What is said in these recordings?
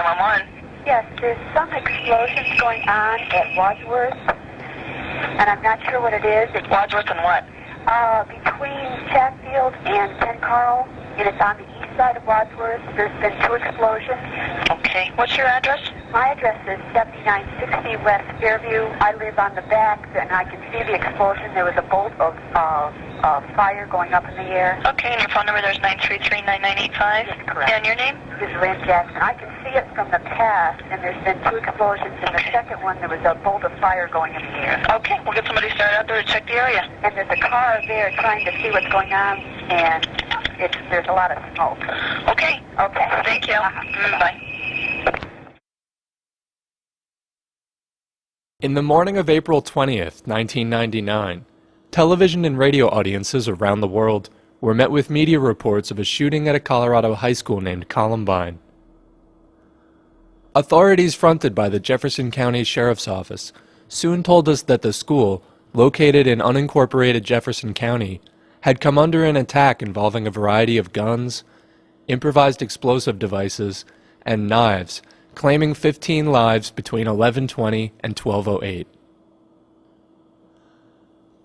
911. Yes, there's some explosions going on at Wadsworth, and I'm not sure what it is. It's Wadsworth and what? Between Chatfield and St. Carl, and it's on the east side of Wadsworth. There's been 2 explosions. Okay. What's your address? My address is 7960 West Fairview. I live on the back, and I can see the explosion. There was a bolt of fire going up in the air. Okay, and your phone number there is 933-9985? Yes, correct. And your name? This is Lynn Jackson. I can see it from the past, and there's been 2 explosions. In the second one, there was a bolt of fire going in the air. Okay, we'll get somebody started out there to check the area. And there's a car there trying to see what's going on, and there's a lot of smoke. Okay. Okay. Thank you. Bye. In the morning of April 20th, 1999, television and radio audiences around the world were met with media reports of a shooting at a Colorado high school named Columbine. Authorities fronted by the Jefferson County Sheriff's Office soon told us that the school, located in unincorporated Jefferson County, had come under an attack involving a variety of guns, improvised explosive devices, and knives, claiming 15 lives between 11:20 and 12:08.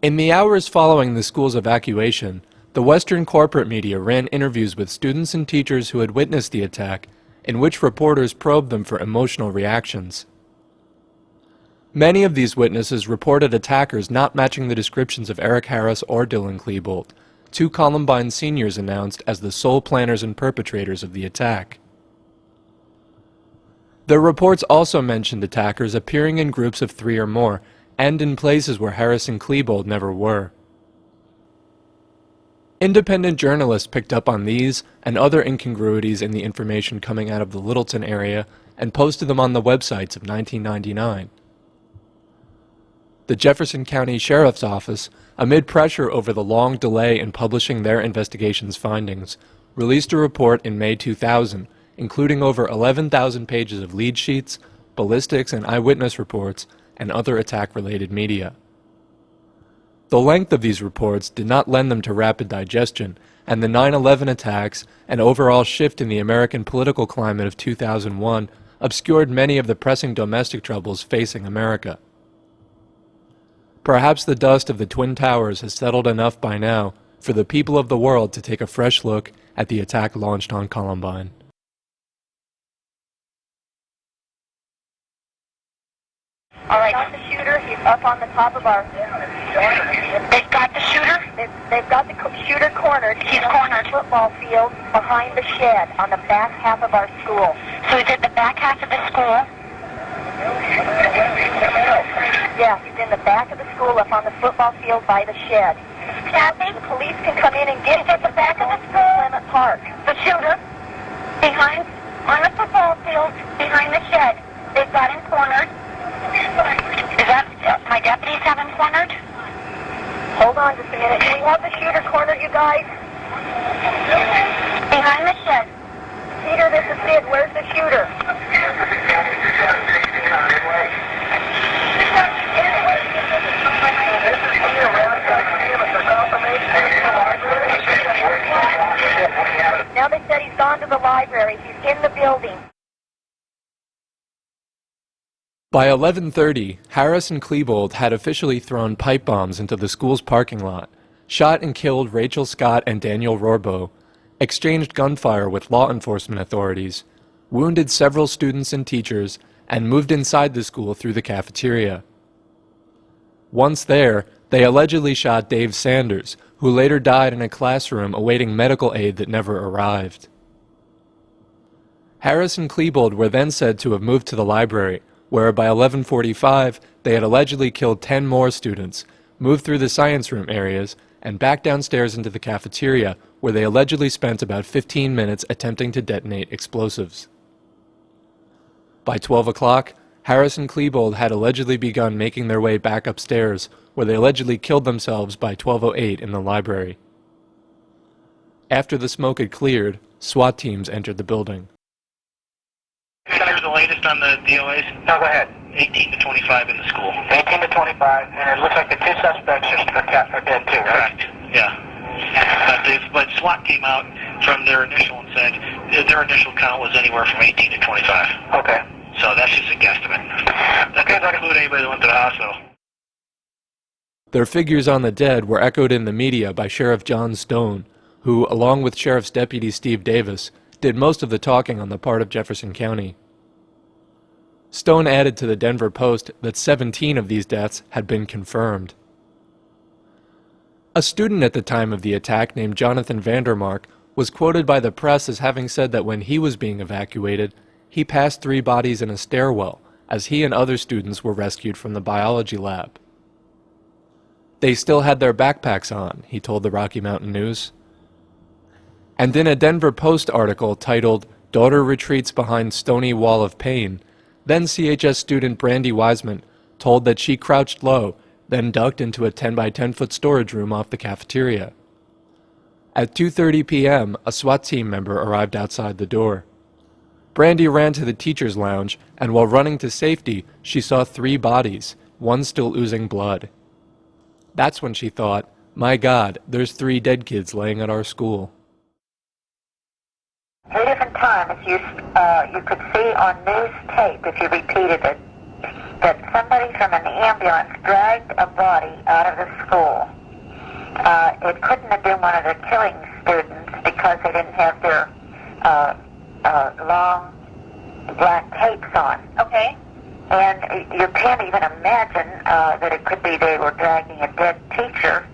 In the hours following the school's evacuation, the Western corporate media ran interviews with students and teachers who had witnessed the attack, in which reporters probed them for emotional reactions. Many of these witnesses reported attackers not matching the descriptions of Eric Harris or Dylan Klebold, 2 Columbine seniors announced as the sole planners and perpetrators of the attack. The reports also mentioned attackers appearing in groups of 3 or more, and in places where Harris and Klebold never were. Independent journalists picked up on these and other incongruities in the information coming out of the Littleton area and posted them on the websites of 1999. The Jefferson County Sheriff's Office, amid pressure over the long delay in publishing their investigation's findings, released a report in May 2000, including over 11,000 pages of lead sheets, ballistics and eyewitness reports, and other attack-related media. The length of these reports did not lend them to rapid digestion, and the 9/11 attacks and overall shift in the American political climate of 2001 obscured many of the pressing domestic troubles facing America. Perhaps the dust of the Twin Towers has settled enough by now for the people of the world to take a fresh look at the attack launched on Columbine. All right, got the shooter. He's up on the top of our... They've got the shooter? They've got the shooter cornered. He's cornered. Football field behind the shed on the back half of our school. So he's at the back half of the school? Yeah, he's in the back of the school up on the football field by the shed. Kathy? The police can come in and get him at the back of the school? Clement Park. The shooter? Behind, on the football field, behind the shed. They've got him cornered. Is that, my deputies have him cornered? Hold on just a minute. Do we have the shooter cornered, you guys? Behind the shed. Peter, this is Sid. Where's the shooter? Now they said he's gone to the library. He's in the building. By 11:30, Harris and Klebold had officially thrown pipe bombs into the school's parking lot, shot and killed Rachel Scott and Daniel Rorbo, exchanged gunfire with law enforcement authorities, wounded several students and teachers, and moved inside the school through the cafeteria. Once there, they allegedly shot Dave Sanders, who later died in a classroom awaiting medical aid that never arrived. Harris and Klebold were then said to have moved to the library, where by 11:45 they had allegedly killed 10 more students, moved through the science room areas, and back downstairs into the cafeteria, where they allegedly spent about 15 minutes attempting to detonate explosives. By 12 o'clock, Harris and Klebold had allegedly begun making their way back upstairs, where they allegedly killed themselves by 12:08 in the library. After the smoke had cleared, SWAT teams entered the building. Here's the latest on the DOAs. No, go ahead. 18 to 25 in the school. 18 to 25, and it looks like the 2 suspects are dead too, right? Correct. Yeah. But SWAT came out from their initial and said their initial count was anywhere from 18 to 25. Okay. So that's just a guesstimate. That doesn't include anybody that went to the hospital. Their figures on the dead were echoed in the media by Sheriff John Stone, who, along with Sheriff's Deputy Steve Davis, did most of the talking on the part of Jefferson County. Stone added to the Denver Post that 17 of these deaths had been confirmed. A student at the time of the attack named Jonathan Vandermark was quoted by the press as having said that when he was being evacuated, he passed 3 bodies in a stairwell as he and other students were rescued from the biology lab. They still had their backpacks on, he told the Rocky Mountain News. And in a Denver Post article titled, "Daughter Retreats Behind Stony Wall of Pain," then CHS student Brandy Wiseman told that she crouched low, then ducked into a 10 by 10 foot storage room off the cafeteria. At 2:30 p.m., a SWAT team member arrived outside the door. Brandy ran to the teacher's lounge, and while running to safety, she saw 3 bodies, one still oozing blood. That's when she thought, my God, there's 3 dead kids laying at our school. 3 different times you could see on news tape, if you repeated it, that somebody from an ambulance dragged a body out of the school. It couldn't have been one of the killing students because they didn't have their long black capes on. Okay. And you can't even imagine that it could be they were dragging a dead teacher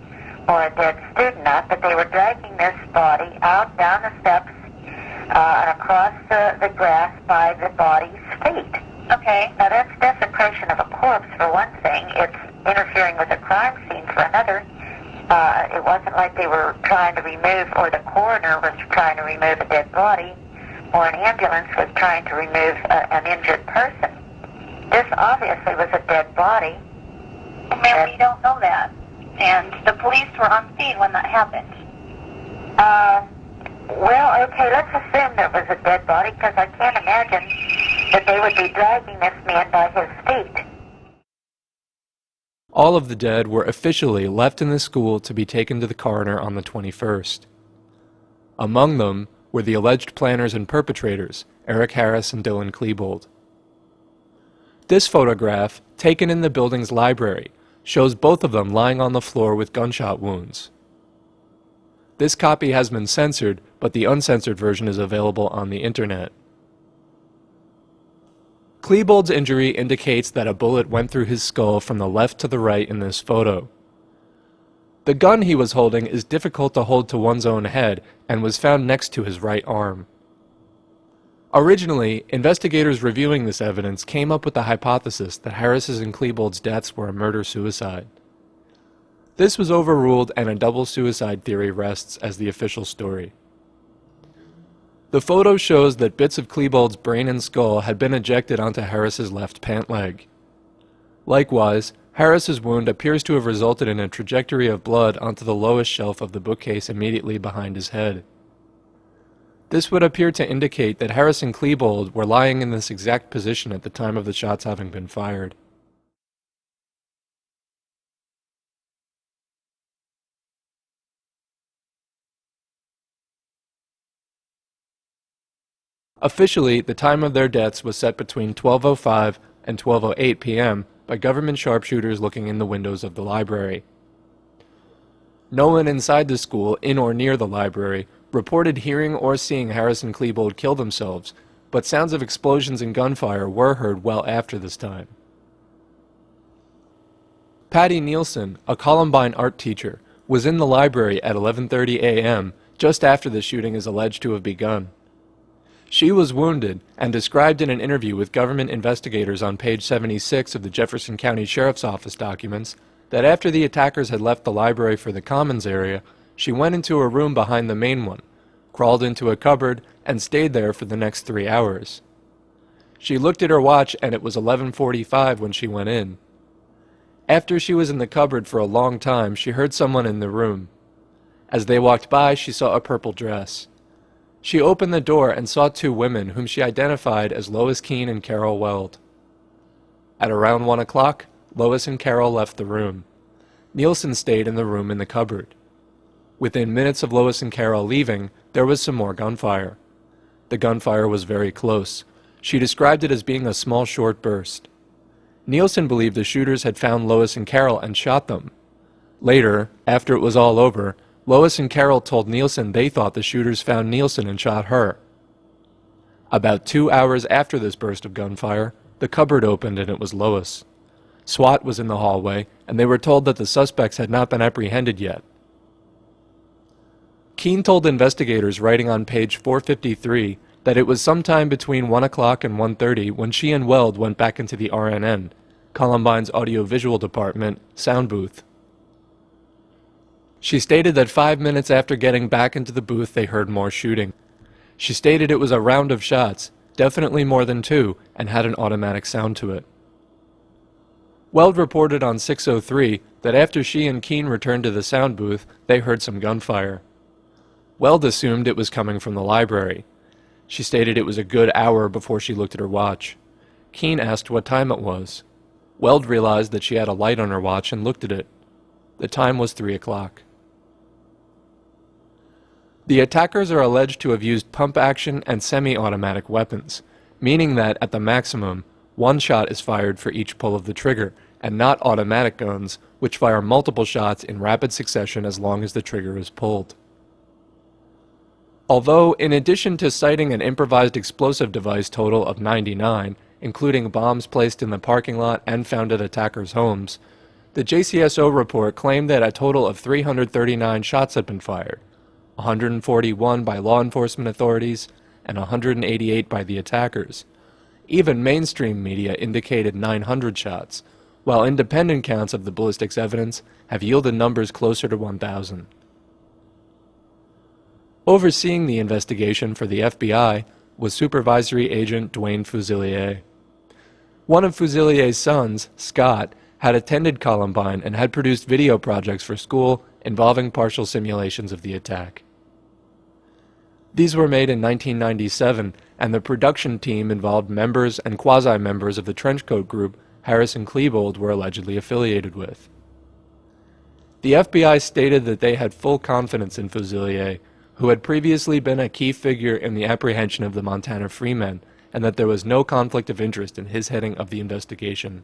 or a dead student out, but they were dragging this body out down the steps and across the grass by the body's feet. Okay. Now that's desecration of a corpse for one thing. It's interfering with a crime scene for another. It wasn't like they were trying to remove, or the coroner was trying to remove a dead body, or an ambulance was trying to remove an injured person. This obviously was a dead body. Ma'am, we don't know that. And the police were on scene when that happened. Well, okay, let's assume there was a dead body, because I can't imagine that they would be dragging this man by his feet. All of the dead were officially left in the school to be taken to the coroner on the 21st. Among them were the alleged planners and perpetrators, Eric Harris and Dylan Klebold. This photograph, taken in the building's library, shows both of them lying on the floor with gunshot wounds. This copy has been censored, but the uncensored version is available on the internet. Klebold's injury indicates that a bullet went through his skull from the left to the right in this photo. The gun he was holding is difficult to hold to one's own head and was found next to his right arm. Originally, investigators reviewing this evidence came up with the hypothesis that Harris's and Klebold's deaths were a murder-suicide. This was overruled, and a double suicide theory rests as the official story. The photo shows that bits of Klebold's brain and skull had been ejected onto Harris's left pant leg. Likewise, Harris's wound appears to have resulted in a trajectory of blood onto the lowest shelf of the bookcase immediately behind his head. This would appear to indicate that Harris and Klebold were lying in this exact position at the time of the shots having been fired. Officially, the time of their deaths was set between 12:05 and 12:08 p.m. by government sharpshooters looking in the windows of the library. No one inside the school, in or near the library, reported hearing or seeing Harris and Klebold kill themselves, but sounds of explosions and gunfire were heard well after this time. Patty Nielsen, a Columbine art teacher, was in the library at 11:30 a.m. just after the shooting is alleged to have begun. She was wounded and described in an interview with government investigators on page 76 of the Jefferson County Sheriff's Office documents that after the attackers had left the library for the Commons area, she went into a room behind the main one, crawled into a cupboard, and stayed there for the next 3 hours. She looked at her watch and it was 11:45 when she went in. After she was in the cupboard for a long time, she heard someone in the room. As they walked by, she saw a purple dress. She opened the door and saw 2 women whom she identified as Lois Keene and Carol Weld. At around 1 o'clock, Lois and Carol left the room. Nielsen stayed in the room in the cupboard. Within minutes of Lois and Carol leaving, there was some more gunfire. The gunfire was very close. She described it as being a small, short burst. Nielsen believed the shooters had found Lois and Carol and shot them. Later, after it was all over, Lois and Carol told Nielsen they thought the shooters found Nielsen and shot her. About 2 hours after this burst of gunfire, the cupboard opened and it was Lois. SWAT was in the hallway, and they were told that the suspects had not been apprehended yet. Keene told investigators writing on page 453 that it was sometime between 1 o'clock and 1:30 when she and Weld went back into the RNN, Columbine's audiovisual department, sound booth. She stated that 5 minutes after getting back into the booth they heard more shooting. She stated it was a round of shots, definitely more than 2, and had an automatic sound to it. Weld reported on 603 that after she and Keene returned to the sound booth, they heard some gunfire. Weld assumed it was coming from the library. She stated it was a good hour before she looked at her watch. Keene asked what time it was. Weld realized that she had a light on her watch and looked at it. The time was 3 o'clock. The attackers are alleged to have used pump-action and semi-automatic weapons, meaning that, at the maximum, 1 shot is fired for each pull of the trigger, and not automatic guns, which fire multiple shots in rapid succession as long as the trigger is pulled. Although, in addition to citing an improvised explosive device total of 99, including bombs placed in the parking lot and found at attackers' homes, the JCSO report claimed that a total of 339 shots had been fired, 141 by law enforcement authorities and 188 by the attackers. Even mainstream media indicated 900 shots, while independent counts of the ballistics evidence have yielded numbers closer to 1,000. Overseeing the investigation for the FBI was Supervisory Agent Duane Fusilier. One of Fusilier's sons, Scott, had attended Columbine and had produced video projects for school involving partial simulations of the attack. These were made in 1997, and the production team involved members and quasi-members of the trenchcoat group Harris and Klebold were allegedly affiliated with. The FBI stated that they had full confidence in Fusilier, who had previously been a key figure in the apprehension of the Montana Freemen, and that there was no conflict of interest in his heading of the investigation.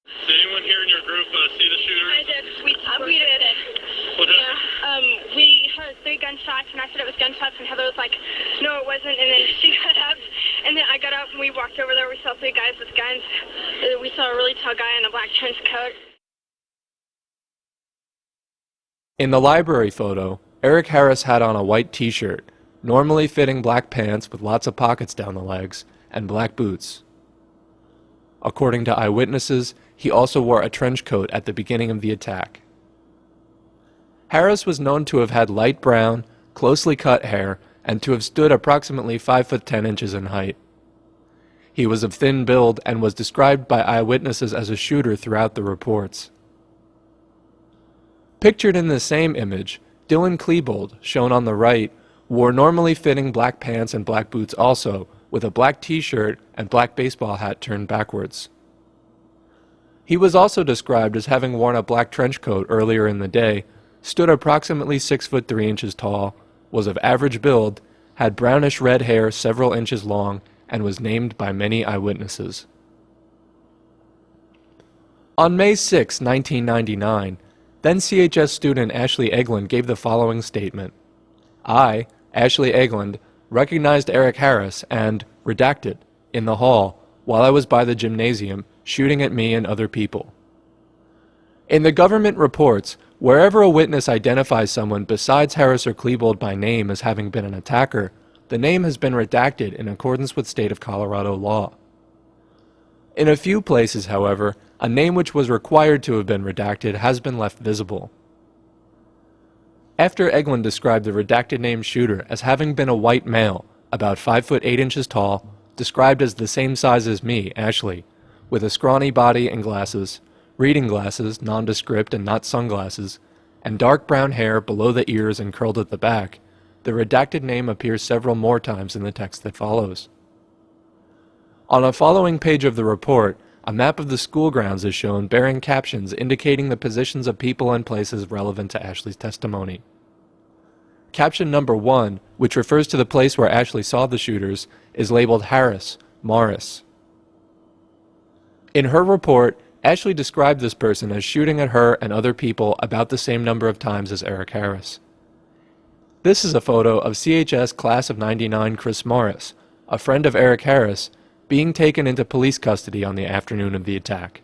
Did anyone here in your group see the shooter? I did. We did. What happened? Yeah. We heard 3 gunshots, and I said it was gunshots, and Heather was like, no, it wasn't. And then she got up, and then I got up, and we walked over there. We saw 3 guys with guns. We saw a really tall guy in a black trench coat. In the library photo, Eric Harris had on a white t-shirt, normally fitting black pants with lots of pockets down the legs, and black boots. According to eyewitnesses, he also wore a trench coat at the beginning of the attack. Harris was known to have had light brown, closely cut hair, and to have stood approximately 5 foot 10 inches in height. He was of thin build and was described by eyewitnesses as a shooter throughout the reports. Pictured in the same image, Dylan Klebold, shown on the right, wore normally fitting black pants and black boots also, with a black t-shirt and black baseball hat turned backwards. He was also described as having worn a black trench coat earlier in the day, stood approximately 6 foot 3 inches tall, was of average build, had brownish red hair several inches long, and was named by many eyewitnesses. On May 6, 1999, then CHS student Ashley Egland gave the following statement. I, Ashley Egland, recognized Eric Harris and, redacted, in the hall, while I was by the gymnasium, shooting at me and other people. In the government reports, wherever a witness identifies someone besides Harris or Klebold by name as having been an attacker, the name has been redacted in accordance with state of Colorado law. In a few places, however, a name which was required to have been redacted has been left visible. After Egland described the redacted name shooter as having been a white male, about 5 foot 8 inches tall, described as the same size as me, Ashley, with a scrawny body and glasses, reading glasses, nondescript and not sunglasses, and dark brown hair below the ears and curled at the back, the redacted name appears several more times in the text that follows. On a following page of the report, a map of the school grounds is shown bearing captions indicating the positions of people and places relevant to Ashley's testimony. Caption number 1, which refers to the place where Ashley saw the shooters, is labeled Harris, Morris. In her report, Ashley described this person as shooting at her and other people about the same number of times as Eric Harris. This is a photo of CHS Class of '99 Chris Morris, a friend of Eric Harris, being taken into police custody on the afternoon of the attack.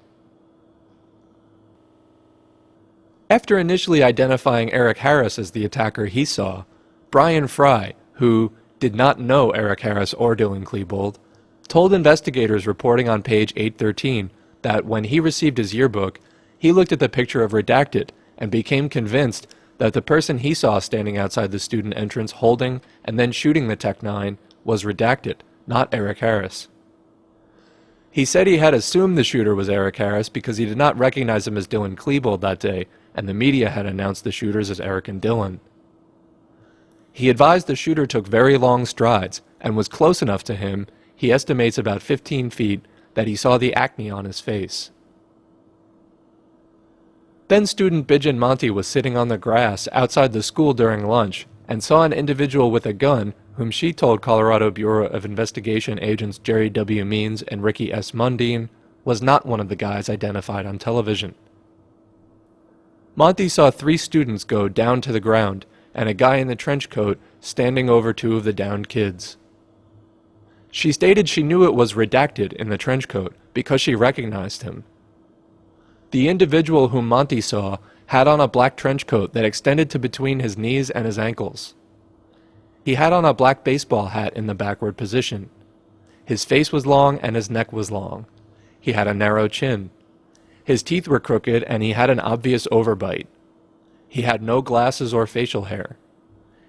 After initially identifying Eric Harris as the attacker he saw, Brian Fry, who did not know Eric Harris or Dylan Klebold, told investigators reporting on page 813 that when he received his yearbook, he looked at the picture of Redacted and became convinced that the person he saw standing outside the student entrance holding and then shooting the Tech-9 was Redacted, not Eric Harris. He said he had assumed the shooter was Eric Harris because he did not recognize him as Dylan Klebold that day, and the media had announced the shooters as Eric and Dylan. He advised the shooter took very long strides and was close enough to him, he estimates about 15 feet, that he saw the acne on his face. Then student Bijan Monty was sitting on the grass outside the school during lunch and saw an individual with a gun whom she told Colorado Bureau of Investigation agents Jerry W. Means and Ricky S. Mundine was not one of the guys identified on television. Monty saw 3 students go down to the ground and a guy in the trench coat standing over 2 of the downed kids. She stated she knew it was Redacted in the trench coat because she recognized him. The individual whom Monty saw had on a black trench coat that extended to between his knees and his ankles. He had on a black baseball hat in the backward position. His face was long and his neck was long. He had a narrow chin. His teeth were crooked and he had an obvious overbite. He had no glasses or facial hair.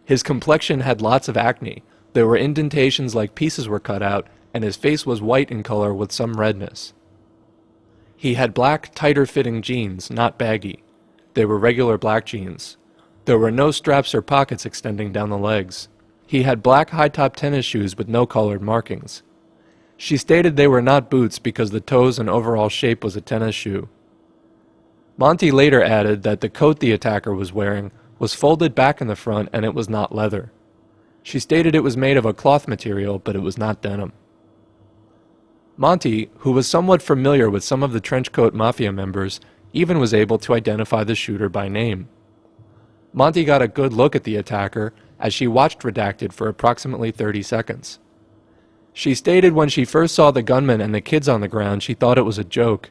His complexion had lots of acne. There were indentations like pieces were cut out, and his face was white in color with some redness. He had black, tighter-fitting jeans, not baggy. They were regular black jeans. There were no straps or pockets extending down the legs. He had black high-top tennis shoes with no colored markings. She stated they were not boots because the toes and overall shape was a tennis shoe. Monty later added that the coat the attacker was wearing was folded back in the front and it was not leather. She stated it was made of a cloth material, but it was not denim. Monty, who was somewhat familiar with some of the trenchcoat mafia members, even was able to identify the shooter by name. Monty got a good look at the attacker as she watched Redacted for approximately 30 seconds. She stated when she first saw the gunman and the kids on the ground, she thought it was a joke.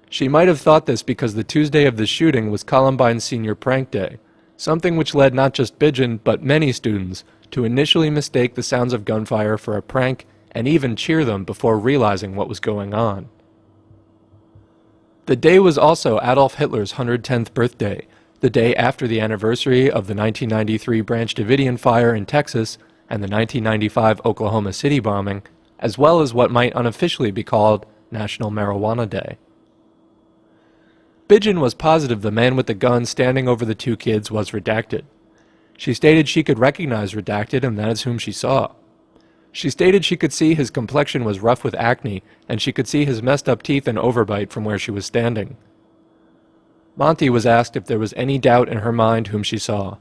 She might have thought this because the Tuesday of the shooting was Columbine's senior prank day, something which led not just Bijan, but many students, to initially mistake the sounds of gunfire for a prank and even cheer them before realizing what was going on. The day was also Adolf Hitler's 110th birthday, the day after the anniversary of the 1993 Branch Davidian fire in Texas and the 1995 Oklahoma City bombing, as well as what might unofficially be called National Marijuana Day. Bijan was positive the man with the gun standing over the 2 kids was Redacted. She stated she could recognize Redacted and that is whom she saw. She stated she could see his complexion was rough with acne and she could see his messed up teeth and overbite from where she was standing. Monty was asked if there was any doubt in her mind whom she saw.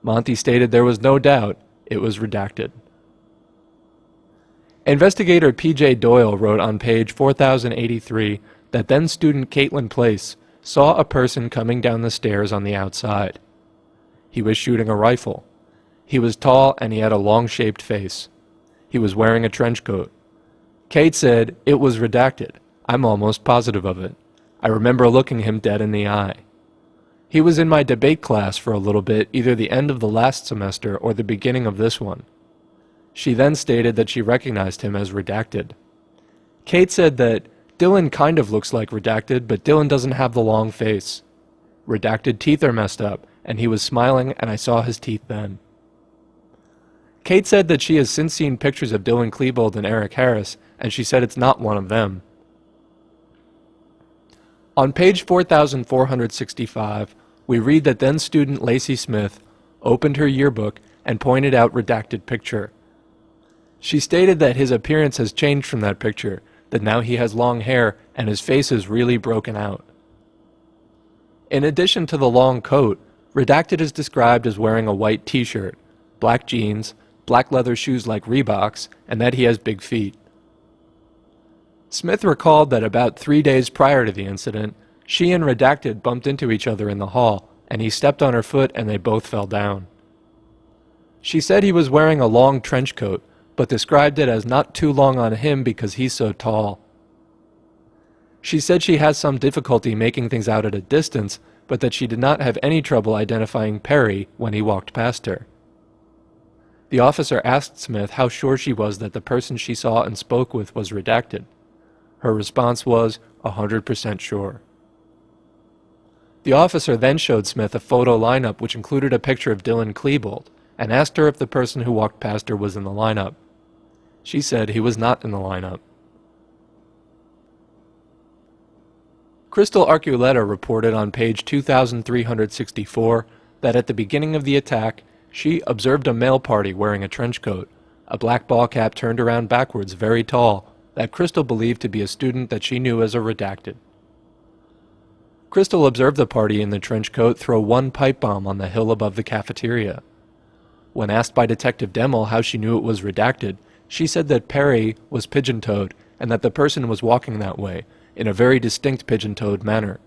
Monty stated there was no doubt, it was Redacted. Investigator P.J. Doyle wrote on page 4083 that then student Caitlin Place saw a person coming down the stairs on the outside. He was shooting a rifle. He was tall and he had a long-shaped face. He was wearing a trench coat. Kate said, "It was Redacted. I'm almost positive of it. I remember looking him dead in the eye. He was in my debate class for a little bit, either the end of the last semester or the beginning of this one." She then stated that she recognized him as Redacted. Kate said that Dylan kind of looks like Redacted, but Dylan doesn't have the long face. Redacted teeth are messed up, and he was smiling, and I saw his teeth then. Kate said that she has since seen pictures of Dylan Klebold and Eric Harris, and she said it's not one of them. On page 4465, we read that then student Lacey Smith opened her yearbook and pointed out Redacted picture. She stated that his appearance has changed from that picture, that now he has long hair and his face is really broken out. In addition to the long coat, Redacted is described as wearing a white t-shirt, black jeans, black leather shoes like Reeboks, and that he has big feet. Smith recalled that about 3 days prior to the incident, she and Redacted bumped into each other in the hall, and he stepped on her foot and they both fell down. She said he was wearing a long trench coat, but described it as not too long on him because he's so tall. She said she has some difficulty making things out at a distance, but that she did not have any trouble identifying Perry when he walked past her. The officer asked Smith how sure she was that the person she saw and spoke with was Redacted. Her response was 100% sure. The officer then showed Smith a photo lineup which included a picture of Dylan Klebold and asked her if the person who walked past her was in the lineup. She said he was not in the lineup. Crystal Arculeta reported on page 2364 that at the beginning of the attack, she observed a male party wearing a trench coat, a black ball cap turned around backwards, very tall, that Crystal believed to be a student that she knew as a Redacted. Crystal observed the party in the trench coat throw one pipe bomb on the hill above the cafeteria. When asked by Detective Demmel how she knew it was Redacted, she said that Perry was pigeon-toed and that the person was walking that way, in a very distinct pigeon-toed manner.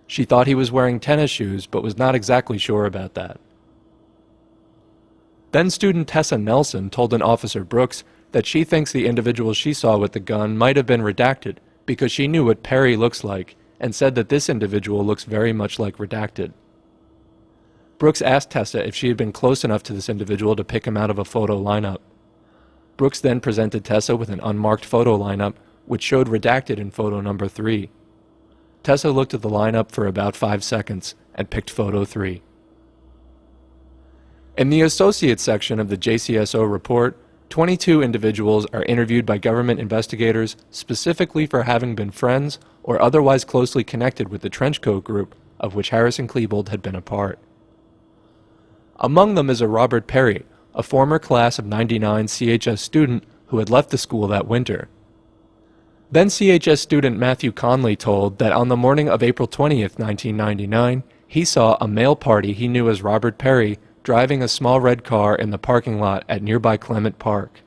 She thought he was wearing tennis shoes, but was not exactly sure about that. Then student Tessa Nelson told an Officer Brooks that she thinks the individual she saw with the gun might have been Redacted because she knew what Perry looks like, and said that this individual looks very much like Redacted. Brooks asked Tessa if she had been close enough to this individual to pick him out of a photo lineup. Brooks then presented Tessa with an unmarked photo lineup which showed Redacted in photo number 3. Tessa looked at the lineup for about 5 seconds and picked photo 3. In the Associates section of the JCSO report, 22 individuals are interviewed by government investigators specifically for having been friends or otherwise closely connected with the Trenchcoat group of which Harrison Klebold had been a part. Among them is a Robert Perry, a former class of '99 CHS student who had left the school that winter. Then CHS student Matthew Conley told that on the morning of April 20th, 1999, he saw a male party he knew as Robert Perry driving a small red car in the parking lot at nearby Clement Park.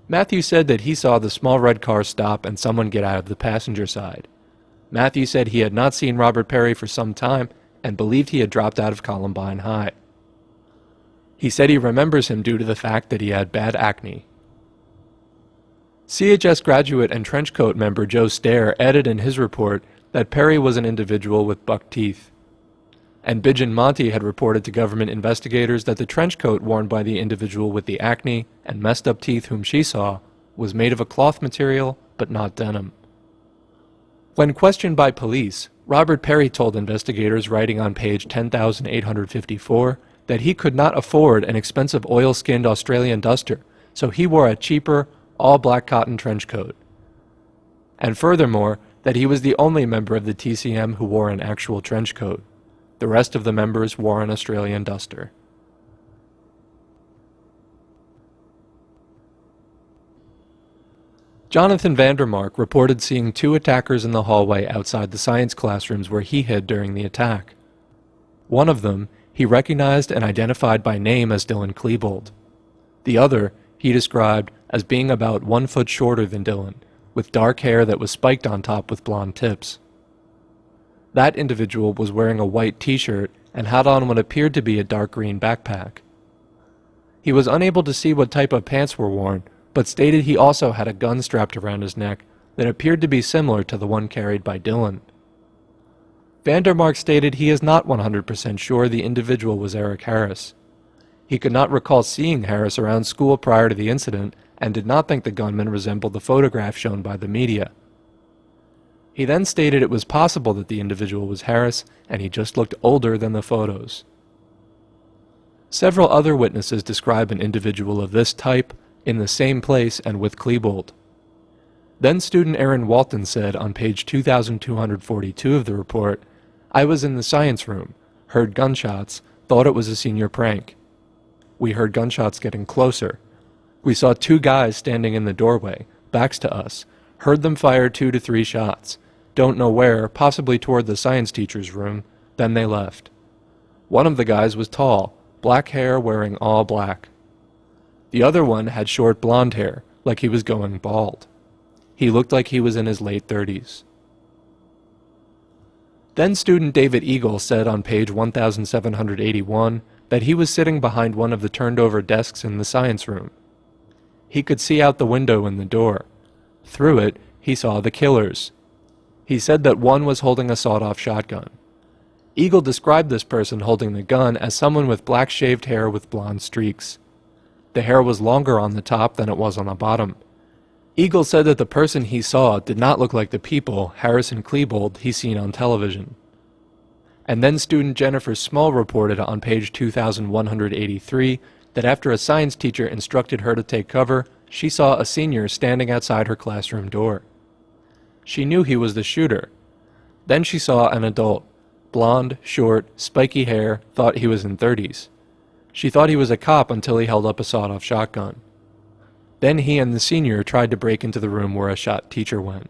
Matthew said that he saw the small red car stop and someone get out of the passenger side. Matthew said he had not seen Robert Perry for some time and believed he had dropped out of Columbine High. He said he remembers him due to the fact that he had bad acne. CHS graduate and Trenchcoat member Joe Stair added in his report that Perry was an individual with buck teeth. And Bijan Monty had reported to government investigators that the trench coat worn by the individual with the acne and messed up teeth whom she saw was made of a cloth material but not denim. When questioned by police, Robert Perry told investigators writing on page 10,854 that he could not afford an expensive oil-skinned Australian duster, so he wore a cheaper, all-black cotton trench coat. And furthermore, that he was the only member of the TCM who wore an actual trench coat. The rest of the members wore an Australian duster. Jonathan Vandermark reported seeing 2 attackers in the hallway outside the science classrooms where he hid during the attack. One of them he recognized and identified by name as Dylan Klebold. The other he described as being about 1 foot shorter than Dylan, with dark hair that was spiked on top with blonde tips. That individual was wearing a white t-shirt and had on what appeared to be a dark green backpack. He was unable to see what type of pants were worn, but stated he also had a gun strapped around his neck that appeared to be similar to the one carried by Dylan. Vandermark stated he is not 100% sure the individual was Eric Harris. He could not recall seeing Harris around school prior to the incident and did not think the gunman resembled the photograph shown by the media. He then stated it was possible that the individual was Harris, and he just looked older than the photos. Several other witnesses describe an individual of this type, in the same place and with Klebold. Then student Aaron Walton said on page 2242 of the report, "I was in the science room, heard gunshots, thought it was a senior prank. We heard gunshots getting closer. We saw 2 guys standing in the doorway, backs to us, heard them fire 2 to 3 shots. Don't know where, possibly toward the science teacher's room, then they left. One of the guys was tall, black hair, wearing all black. The other one had short blonde hair, like he was going bald. He looked like he was in his late 30s. Then student David Eagle said on page 1781 that he was sitting behind one of the turned-over desks in the science room. He could see out the window in the door. Through it, he saw the killers. He said that one was holding a sawed-off shotgun. Eagle described this person holding the gun as someone with black shaved hair with blonde streaks. The hair was longer on the top than it was on the bottom. Eagle said that the person he saw did not look like the people, Harrison Klebold, he seen on television. And then student Jennifer Small reported on page 2183 that after a science teacher instructed her to take cover, she saw a senior standing outside her classroom door. She knew he was the shooter. Then she saw an adult, blonde, short, spiky hair, thought he was in 30s. She thought he was a cop until he held up a sawed-off shotgun. Then he and the senior tried to break into the room where a shot teacher went.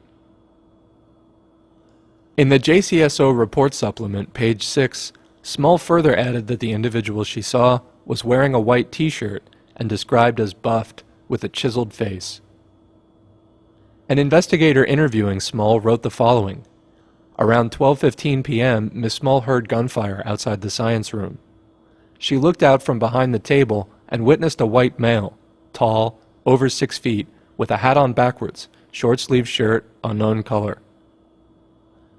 In the JCSO report supplement, page 6, Small further added that the individual she saw was wearing a white t-shirt and described as buffed with a chiseled face. An investigator interviewing Small wrote the following. Around 12:15 p.m., Miss Small heard gunfire outside the science room. She looked out from behind the table and witnessed a white male, tall, over 6 feet, with a hat on backwards, short-sleeved shirt, unknown color.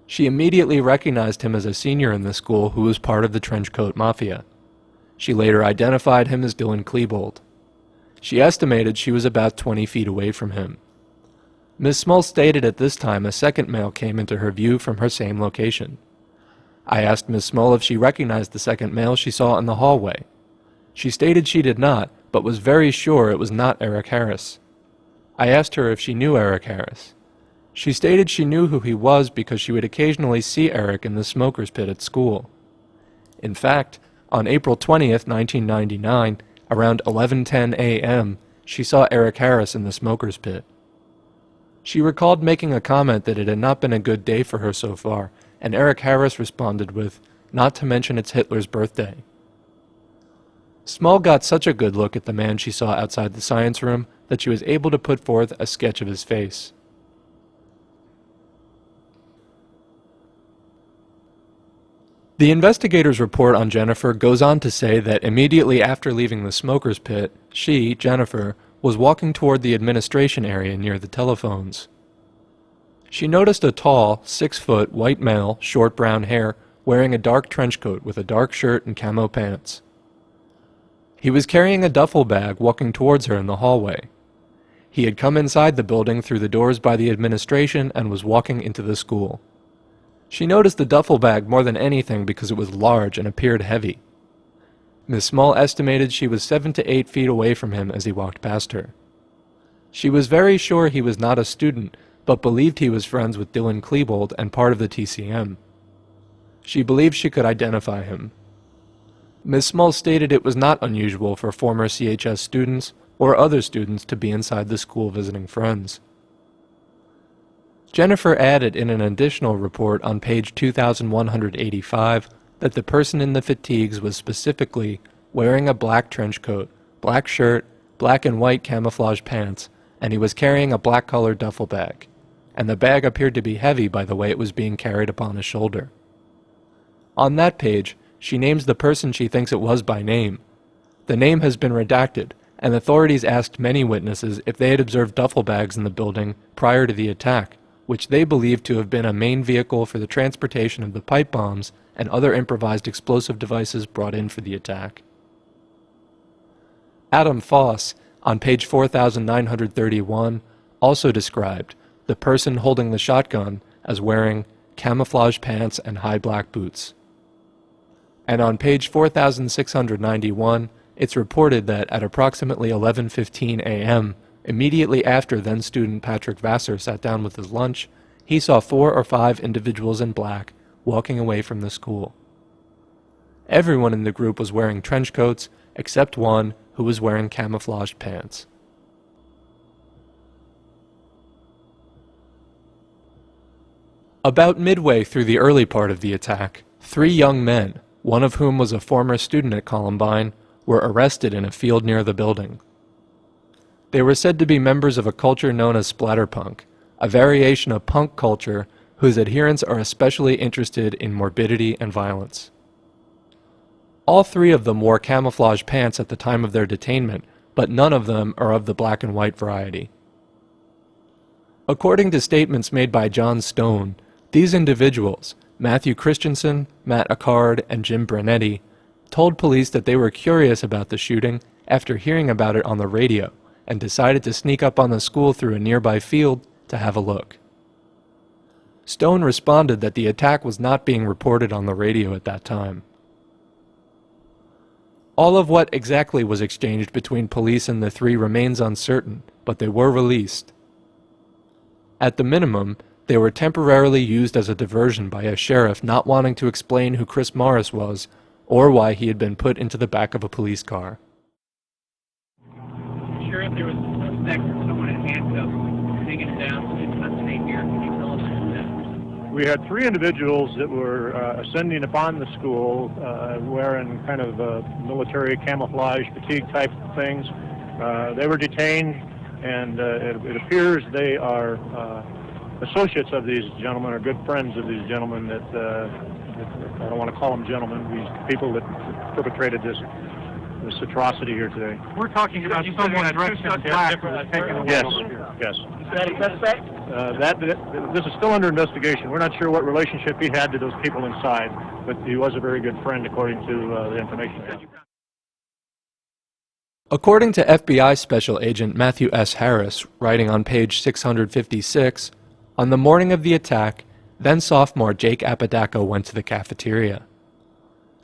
She immediately recognized him as a senior in the school who was part of the Trenchcoat Mafia. She later identified him as Dylan Klebold. She estimated she was about 20 feet away from him. Ms. Small stated at this time a second male came into her view from her same location. I asked Ms. Small if she recognized the second male she saw in the hallway. She stated she did not, but was very sure it was not Eric Harris. I asked her if she knew Eric Harris. She stated she knew who he was because she would occasionally see Eric in the smoker's pit at school. In fact, on April 20th, 1999, around 11:10 a.m., she saw Eric Harris in the smoker's pit. She recalled making a comment that it had not been a good day for her so far, and Eric Harris responded with, "Not to mention it's Hitler's birthday." Small got such a good look at the man she saw outside the science room that she was able to put forth a sketch of his face. The investigator's report on Jennifer goes on to say that immediately after leaving the smoker's pit, she, Jennifer, was walking toward the administration area near the telephones. She noticed a tall, 6-foot, white male, short brown hair, wearing a dark trench coat with a dark shirt and camo pants. He was carrying a duffel bag walking towards her in the hallway. He had come inside the building through the doors by the administration and was walking into the school. She noticed the duffel bag more than anything because it was large and appeared heavy. Miss Small estimated she was 7 to 8 feet away from him as he walked past her. She was very sure he was not a student, but believed he was friends with Dylan Klebold and part of the TCM. She believed she could identify him. Miss Small stated it was not unusual for former CHS students or other students to be inside the school visiting friends. Jennifer added in an additional report on page 2185 that the person in the fatigues was specifically wearing a black trench coat, black shirt, black and white camouflage pants, and he was carrying a black-colored duffel bag, and the bag appeared to be heavy by the way it was being carried upon his shoulder. On that page, she names the person she thinks it was by name. The name has been redacted, and authorities asked many witnesses if they had observed duffel bags in the building prior to the attack, which they believed to have been a main vehicle for the transportation of the pipe bombs and other improvised explosive devices brought in for the attack. Adam Foss, on page 4931, also described the person holding the shotgun as wearing camouflage pants and high black boots. And on page 4691, it's reported that at approximately 11:15 a.m., immediately after then-student Patrick Vassar sat down with his lunch, he saw 4 or 5 individuals in black walking away from the school. Everyone in the group was wearing trench coats, except one who was wearing camouflaged pants. About midway through the early part of the attack, 3 young men, one of whom was a former student at Columbine, were arrested in a field near the building. They were said to be members of a culture known as splatterpunk, a variation of punk culture whose adherents are especially interested in morbidity and violence. All three of them wore camouflage pants at the time of their detainment, but none of them are of the black and white variety. According to statements made by John Stone, these individuals, Matthew Christensen, Matt Accard, and Jim Brunetti, told police that they were curious about the shooting after hearing about it on the radio and decided to sneak up on the school through a nearby field to have a look. Stone responded that the attack was not being reported on the radio at that time. All of what exactly was exchanged between police and the three remains uncertain, but they were released. At the minimum, they were temporarily used as a diversion by a sheriff not wanting to explain who Chris Morris was or why he had been put into the back of a police car. Sheriff, there was a suspect or someone in handcuffs hanging down. It's not safe here. Can you tell us about that? We had three individuals that were ascending upon the school wearing kind of military camouflage fatigue type things. They were detained, and it appears they are associates of these gentlemen, or good friends of these gentlemen that I don't want to call them gentlemen, these people that perpetrated this atrocity here today. We're talking about someone dressed in black who was taken away. Yes, yes. Is that a suspect? This is still under investigation. We're not sure what relationship he had to those people inside, but he was a very good friend according to the information. According to FBI Special Agent Matthew S. Harris, writing on page 656, on the morning of the attack, then sophomore Jake Apodaca went to the cafeteria.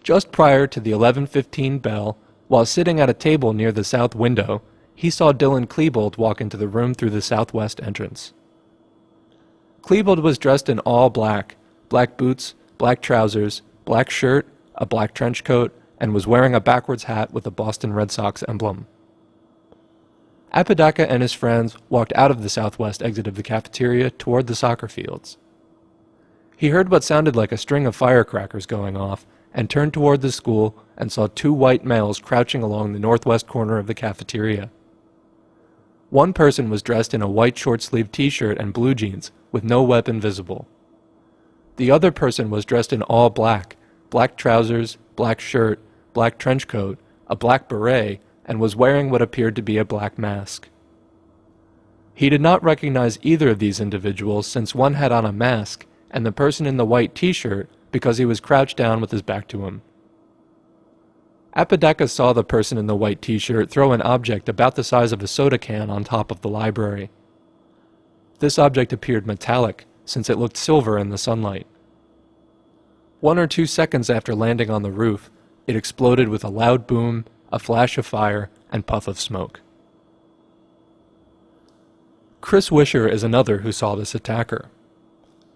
Just prior to the 11:15 bell, while sitting at a table near the south window, he saw Dylan Klebold walk into the room through the southwest entrance. Klebold was dressed in all black, black boots, black trousers, black shirt, a black trench coat, and was wearing a backwards hat with a Boston Red Sox emblem. Apodaca and his friends walked out of the southwest exit of the cafeteria toward the soccer fields. He heard what sounded like a string of firecrackers going off and turned toward the school and saw two white males crouching along the northwest corner of the cafeteria. One person was dressed in a white short-sleeved t-shirt and blue jeans with no weapon visible. The other person was dressed in all black, black trousers, black shirt, black trench coat, a black beret, and was wearing what appeared to be a black mask. He did not recognize either of these individuals since one had on a mask and the person in the white t-shirt because he was crouched down with his back to him. Apodaca saw the person in the white t-shirt throw an object about the size of a soda can on top of the library. This object appeared metallic since it looked silver in the sunlight. 1 or 2 seconds after landing on the roof, it exploded with a loud boom, a flash of fire, and puff of smoke. Chris Wisher is another who saw this attacker.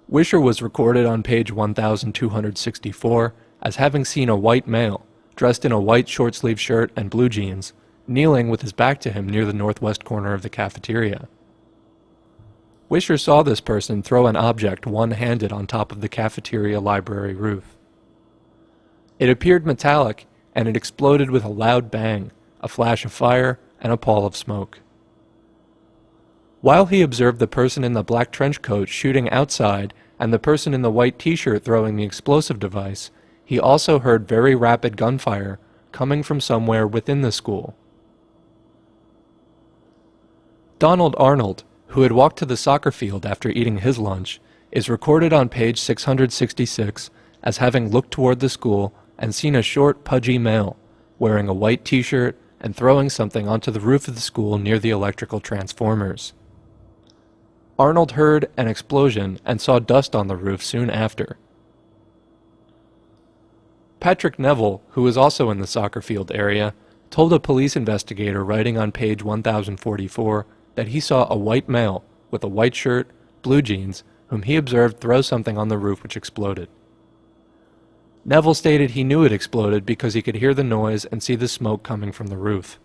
Wisher was recorded on page 1264 as having seen a white male, dressed in a white short-sleeved shirt and blue jeans, kneeling with his back to him near the northwest corner of the cafeteria. Wisher saw this person throw an object one-handed on top of the cafeteria library roof. It appeared metallic, and it exploded with a loud bang, a flash of fire, and a pall of smoke. While he observed the person in the black trench coat shooting outside and the person in the white t-shirt throwing the explosive device, he also heard very rapid gunfire coming from somewhere within the school. Donald Arnold, who had walked to the soccer field after eating his lunch, is recorded on page 666 as having looked toward the school and seen a short, pudgy male, wearing a white t-shirt and throwing something onto the roof of the school near the electrical transformers. Arnold heard an explosion and saw dust on the roof soon after. Patrick Neville, who was also in the soccer field area, told a police investigator writing on page 1044 that he saw a white male with a white shirt, blue jeans, whom he observed throw something on the roof which exploded. Neville stated he knew it exploded because he could hear the noise and see the smoke coming from the roof.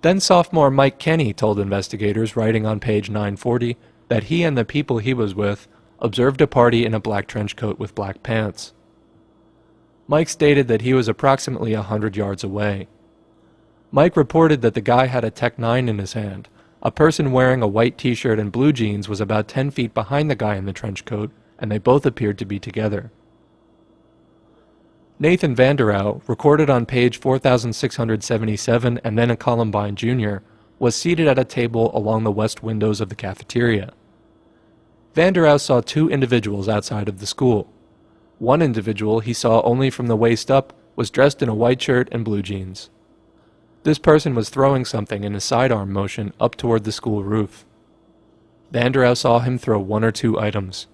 Then sophomore Mike Kenny told investigators writing on page 940 that he and the people he was with observed a party in a black trench coat with black pants. Mike stated that he was approximately 100 yards away. Mike reported that the guy had a Tech 9 in his hand. A person wearing a white t-shirt and blue jeans was about 10 feet behind the guy in the trench coat, and they both appeared to be together. Nathan Vanderau, recorded on page 4677 and then a Columbine Jr., was seated at a table along the west windows of the cafeteria. Vanderau saw two individuals outside of the school. One individual he saw only from the waist up was dressed in a white shirt and blue jeans. This person was throwing something in a sidearm motion up toward the school roof. Vanderau saw him throw one or two items.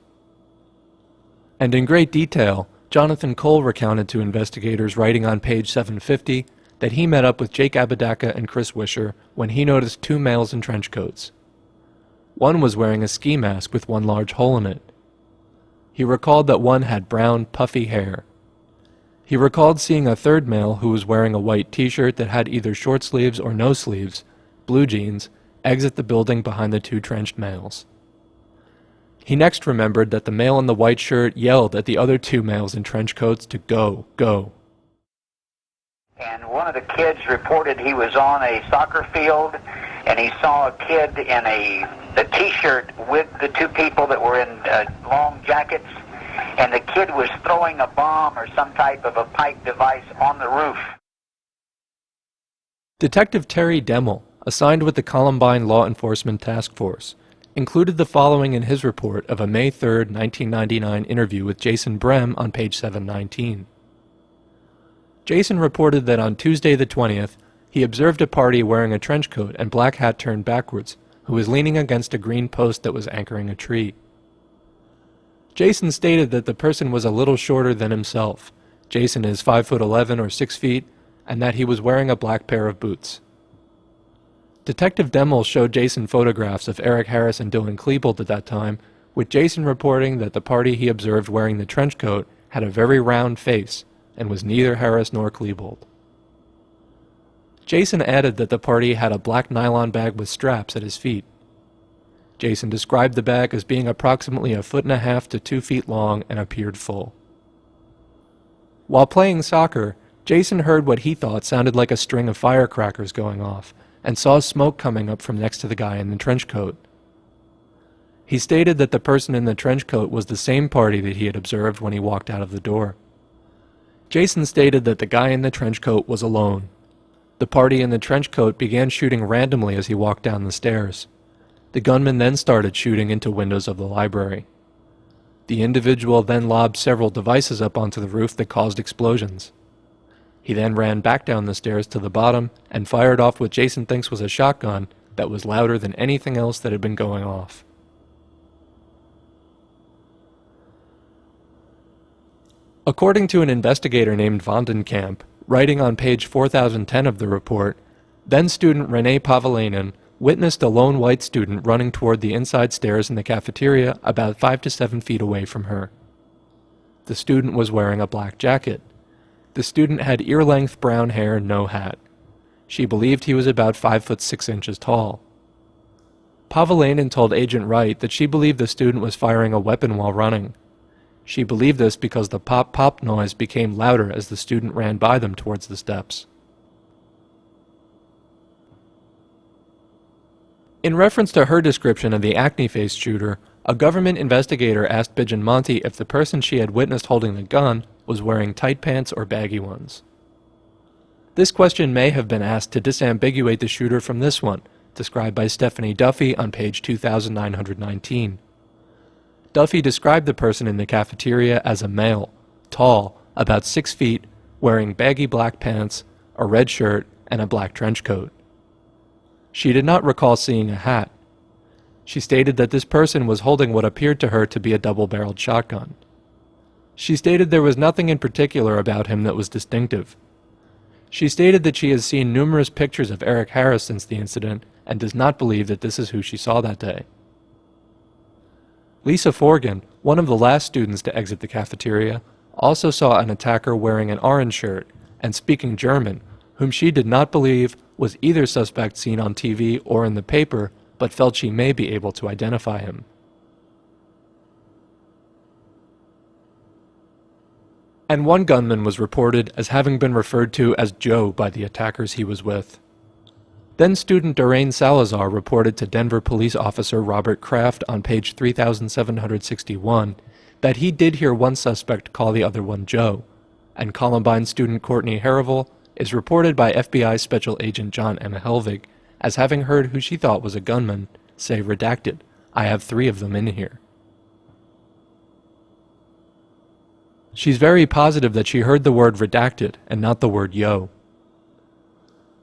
And in great detail, Jonathan Cole recounted to investigators writing on page 750 that he met up with Jake Apodaca and Chris Wisher when he noticed two males in trench coats. One was wearing a ski mask with one large hole in it. He recalled that one had brown, puffy hair. He recalled seeing a third male who was wearing a white t-shirt that had either short sleeves or no sleeves, blue jeans, exit the building behind the two trenched males. He next remembered that the male in the white shirt yelled at the other two males in trench coats to go, go. And one of the kids reported he was on a soccer field and he saw a kid in a t-shirt with the two people that were in long jackets, and the kid was throwing a bomb or some type of a pipe device on the roof. Detective Terry Demmel, assigned with the Columbine Law Enforcement Task Force, included the following in his report of a May 3, 1999 interview with Jason Brem on page 719. Jason reported that on Tuesday the 20th, he observed a party wearing a trench coat and black hat turned backwards, who was leaning against a green post that was anchoring a tree. Jason stated that the person was a little shorter than himself. Jason is 5'11" or 6 feet, and that he was wearing a black pair of boots. Detective Demmel showed Jason photographs of Eric Harris and Dylan Klebold at that time, with Jason reporting that the party he observed wearing the trench coat had a very round face and was neither Harris nor Klebold. Jason added that the party had a black nylon bag with straps at his feet. Jason described the bag as being approximately 1.5 to 2 feet long and appeared full. While playing soccer, Jason heard what he thought sounded like a string of firecrackers going off, and saw smoke coming up from next to the guy in the trench coat. He stated that the person in the trench coat was the same party that he had observed when he walked out of the door. Jason stated that the guy in the trench coat was alone. The party in the trench coat began shooting randomly as he walked down the stairs. The gunman then started shooting into windows of the library. The individual then lobbed several devices up onto the roof that caused explosions. He then ran back down the stairs to the bottom and fired off what Jason thinks was a shotgun that was louder than anything else that had been going off. According to an investigator named Vandenkamp, writing on page 4010 of the report, then student Renee Pavalainen witnessed a lone white student running toward the inside stairs in the cafeteria about 5 to 7 feet away from her. The student was wearing a black jacket. The student had ear-length brown hair and no hat. She believed he was about 5'6" tall. Pavalainen told Agent Wright that she believed the student was firing a weapon while running. She believed this because the pop-pop noise became louder as the student ran by them towards the steps. In reference to her description of the acne-faced shooter, a government investigator asked Pigeon Monty if the person she had witnessed holding the gun was wearing tight pants or baggy ones. This question may have been asked to disambiguate the shooter from this one, described by Stephanie Duffy on page 2919. Duffy described the person in the cafeteria as a male, tall, about 6 feet, wearing baggy black pants, a red shirt, and a black trench coat. She did not recall seeing a hat. She stated that this person was holding what appeared to her to be a double-barreled shotgun. She stated there was nothing in particular about him that was distinctive. She stated that she has seen numerous pictures of Eric Harris since the incident and does not believe that this is who she saw that day. Lisa Forgan, one of the last students to exit the cafeteria, also saw an attacker wearing an orange shirt and speaking German, whom she did not believe was either suspect seen on TV or in the paper, but felt she may be able to identify him. And one gunman was reported as having been referred to as Joe by the attackers he was with. Then student Doreen Salazar reported to Denver police officer Robert Kraft on page 3761 that he did hear one suspect call the other one Joe, and Columbine student Courtney Harrival is reported by FBI Special Agent John M. Helvig as having heard who she thought was a gunman say, "Redacted, I have 3 of them in here." She's very positive that she heard the word redacted and not the word yo.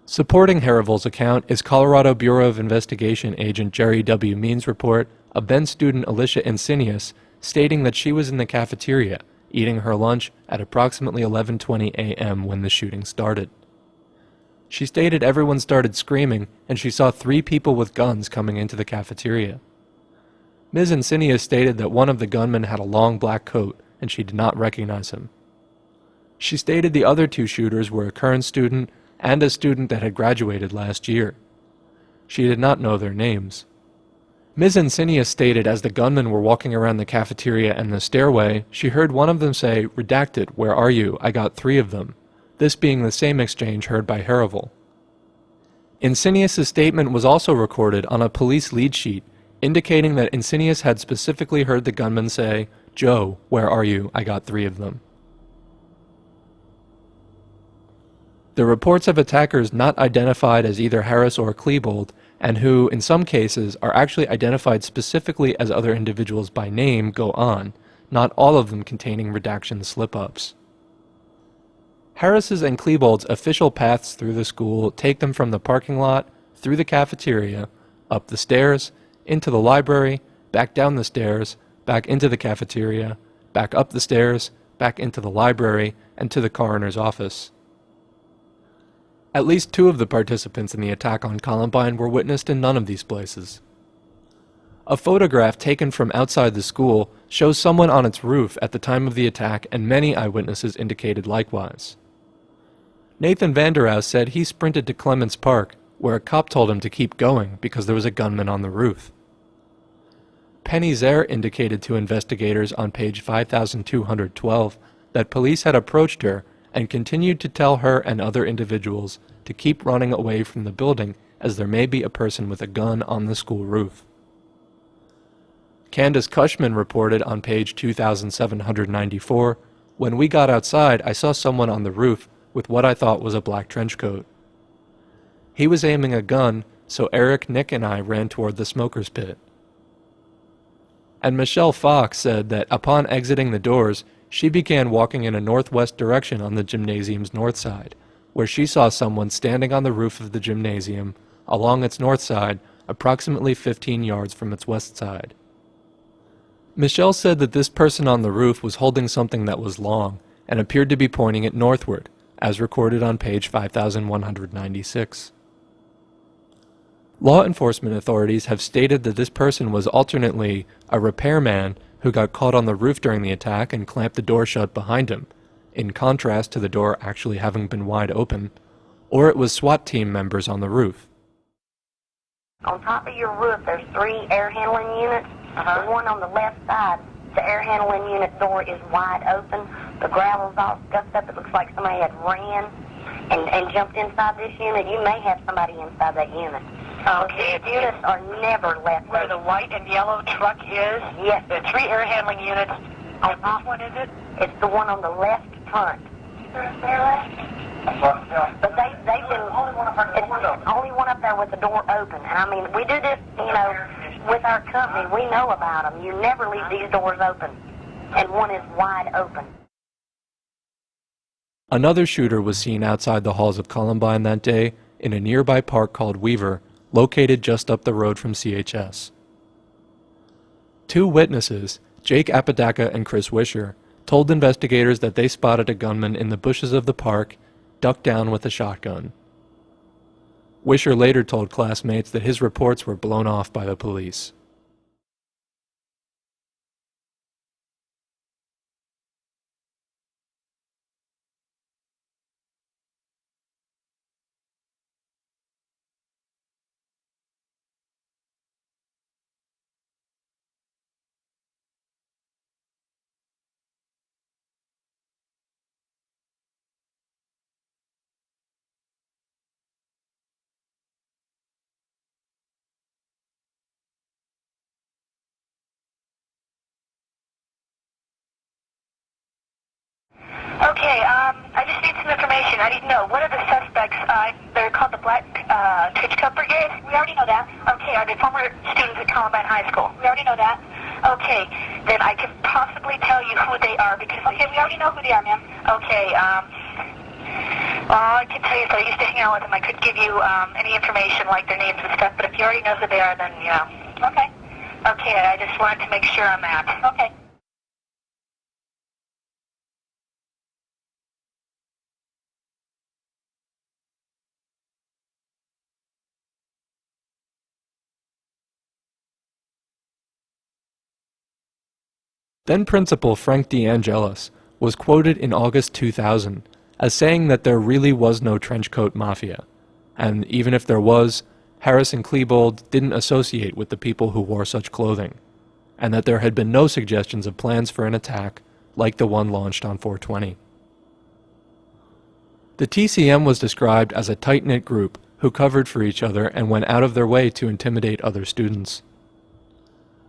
Supporting Harrival's account is Colorado Bureau of Investigation agent Jerry W. Means' report of then student Alicia Insinius stating that she was in the cafeteria eating her lunch at approximately 11:20 a.m. when the shooting started. She stated everyone started screaming and she saw 3 people with guns coming into the cafeteria. Ms. Insinius stated that one of the gunmen had a long black coat and she did not recognize him. She stated the other 2 shooters were a current student and a student that had graduated last year. She did not know their names. Ms. Insinius stated as the gunmen were walking around the cafeteria and the stairway, she heard one of them say, "Redacted, where are you? I got 3 of them," this being the same exchange heard by Harrival. Insinius' statement was also recorded on a police lead sheet, indicating that Insinius had specifically heard the gunman say, "Joe, where are you? I got 3 of them." The reports of attackers not identified as either Harris or Klebold, and who, in some cases, are actually identified specifically as other individuals by name, go on, not all of them containing redaction slip-ups. Harris's and Klebold's official paths through the school take them from the parking lot, through the cafeteria, up the stairs, into the library, back down the stairs, back into the cafeteria, back up the stairs, back into the library, and to the coroner's office. At least 2 of the participants in the attack on Columbine were witnessed in none of these places. A photograph taken from outside the school shows someone on its roof at the time of the attack, and many eyewitnesses indicated likewise. Nathan Vanderhouse said he sprinted to Clements Park, where a cop told him to keep going because there was a gunman on the roof. Penny Zare indicated to investigators on page 5212 that police had approached her and continued to tell her and other individuals to keep running away from the building as there may be a person with a gun on the school roof. Candace Cushman reported on page 2794, "When we got outside, I saw someone on the roof with what I thought was a black trench coat. He was aiming a gun, so Eric, Nick, and I ran toward the smoker's pit." And Michelle Fox said that upon exiting the doors, she began walking in a northwest direction on the gymnasium's north side, where she saw someone standing on the roof of the gymnasium along its north side, approximately 15 yards from its west side. Michelle said that this person on the roof was holding something that was long and appeared to be pointing it northward, as recorded on page 5196. Law enforcement authorities have stated that this person was alternately a repairman who got caught on the roof during the attack and clamped the door shut behind him, in contrast to the door actually having been wide open, or it was SWAT team members on the roof. On top of your roof, there's 3 air handling units. The one on the left side, the air handling unit door is wide open. The gravel's all scuffed up. It looks like somebody had ran and jumped inside this unit. You may have somebody inside that unit. Okay, These units are never left where the white and yellow truck is? Yes. The 3 air handling units. And which one is it? It's the one on the left front. But they've been only one up there with the door open. And I mean, we do this, with our company. We know about them. You never leave these doors open, and one is wide open. Another shooter was seen outside the halls of Columbine that day in a nearby park called Weaver, located just up the road from CHS. 2 witnesses, Jake Apodaca and Chris Wisher, told investigators that they spotted a gunman in the bushes of the park, ducked down with a shotgun. Wisher later told classmates that his reports were blown off by the police. Okay, I just need some information. I need to know, what are the suspects? They're called the Black Hitchcock Brigade. We already know that. Okay, are they former students at Columbine High School? We already know that. Okay, then I can possibly tell you who they are because... Okay, we already know who they are, ma'am. Okay, well, I can tell you that I used to hang out with them. I couldn't give you any information like their names and stuff, but if you already know who they are, then, yeah. Okay. Okay, I just wanted to make sure on that. Okay. Then Principal Frank DeAngelis was quoted in August 2000 as saying that there really was no trenchcoat mafia, and even if there was, Harris and Klebold didn't associate with the people who wore such clothing, and that there had been no suggestions of plans for an attack like the one launched on 4/20. The TCM was described as a tight-knit group who covered for each other and went out of their way to intimidate other students.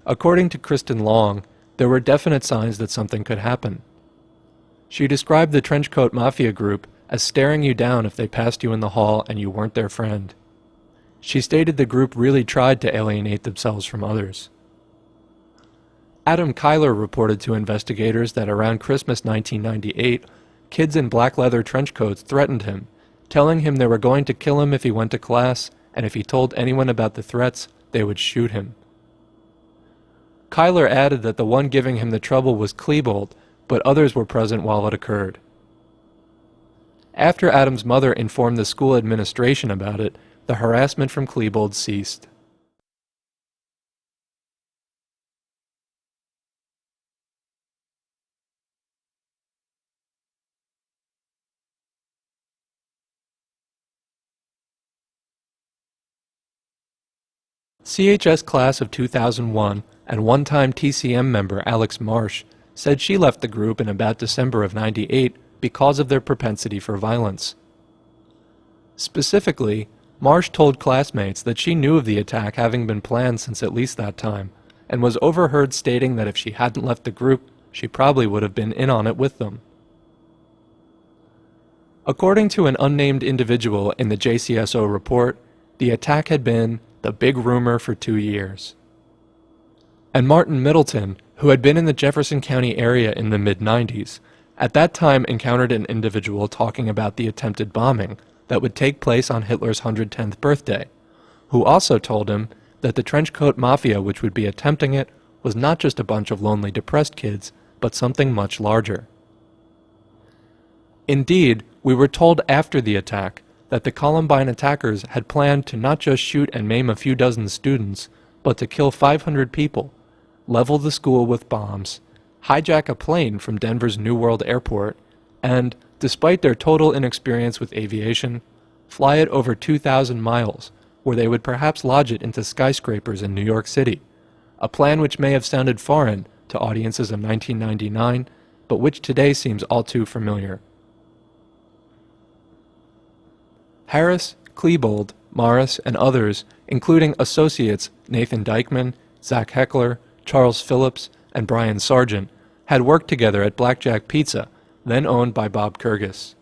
According to Kristen Long, there were definite signs that something could happen. She described the Trenchcoat Mafia group as staring you down if they passed you in the hall and you weren't their friend. She stated the group really tried to alienate themselves from others. Adam Kyler reported to investigators that around Christmas 1998, kids in black leather trench coats threatened him, telling him they were going to kill him if he went to class, and if he told anyone about the threats, they would shoot him. Kyler added that the one giving him the trouble was Klebold, but others were present while it occurred. After Adam's mother informed the school administration about it, the harassment from Klebold ceased. CHS class of 2001 and one-time TCM member Alex Marsh said she left the group in about December of '98 because of their propensity for violence. Specifically, Marsh told classmates that she knew of the attack having been planned since at least that time, and was overheard stating that if she hadn't left the group, she probably would have been in on it with them. According to an unnamed individual in the JCSO report, the attack had been the big rumor for 2 years. And Martin Middleton, who had been in the Jefferson County area in the mid-90s, at that time encountered an individual talking about the attempted bombing that would take place on Hitler's 110th birthday, who also told him that the Trenchcoat Mafia which would be attempting it was not just a bunch of lonely depressed kids, but something much larger. Indeed, we were told after the attack that the Columbine attackers had planned to not just shoot and maim a few dozen students, but to kill 500 people, level the school with bombs, hijack a plane from Denver's New World Airport, and, despite their total inexperience with aviation, fly it over 2,000 miles, where they would perhaps lodge it into skyscrapers in New York City, a plan which may have sounded foreign to audiences of 1999, but which today seems all too familiar. Harris, Klebold, Morris, and others, including associates Nathan Dykman, Zach Heckler, Charles Phillips, and Brian Sargent, had worked together at Blackjack Pizza, then owned by Bob Kurgis.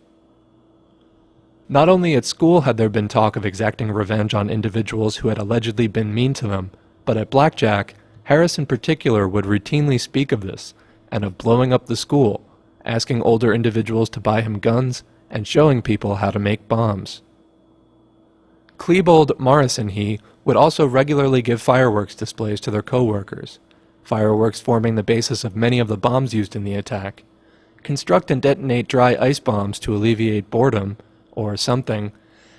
Not only at school had there been talk of exacting revenge on individuals who had allegedly been mean to them, but at Blackjack, Harris in particular would routinely speak of this, and of blowing up the school, asking older individuals to buy him guns, and showing people how to make bombs. Klebold, Morris, and he would also regularly give fireworks displays to their co-workers, fireworks forming the basis of many of the bombs used in the attack, construct and detonate dry ice bombs to alleviate boredom, or something,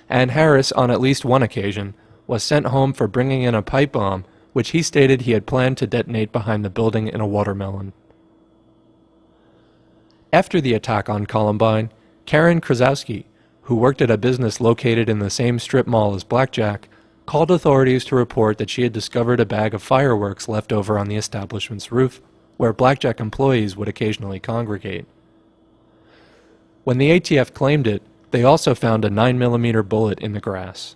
and Harris, on at least one occasion, was sent home for bringing in a pipe bomb, which he stated he had planned to detonate behind the building in a watermelon. After the attack on Columbine, Karen Krasowski, who worked at a business located in the same strip mall as Blackjack, called authorities to report that she had discovered a bag of fireworks left over on the establishment's roof, where Blackjack employees would occasionally congregate. When the ATF claimed it, they also found a 9mm bullet in the grass.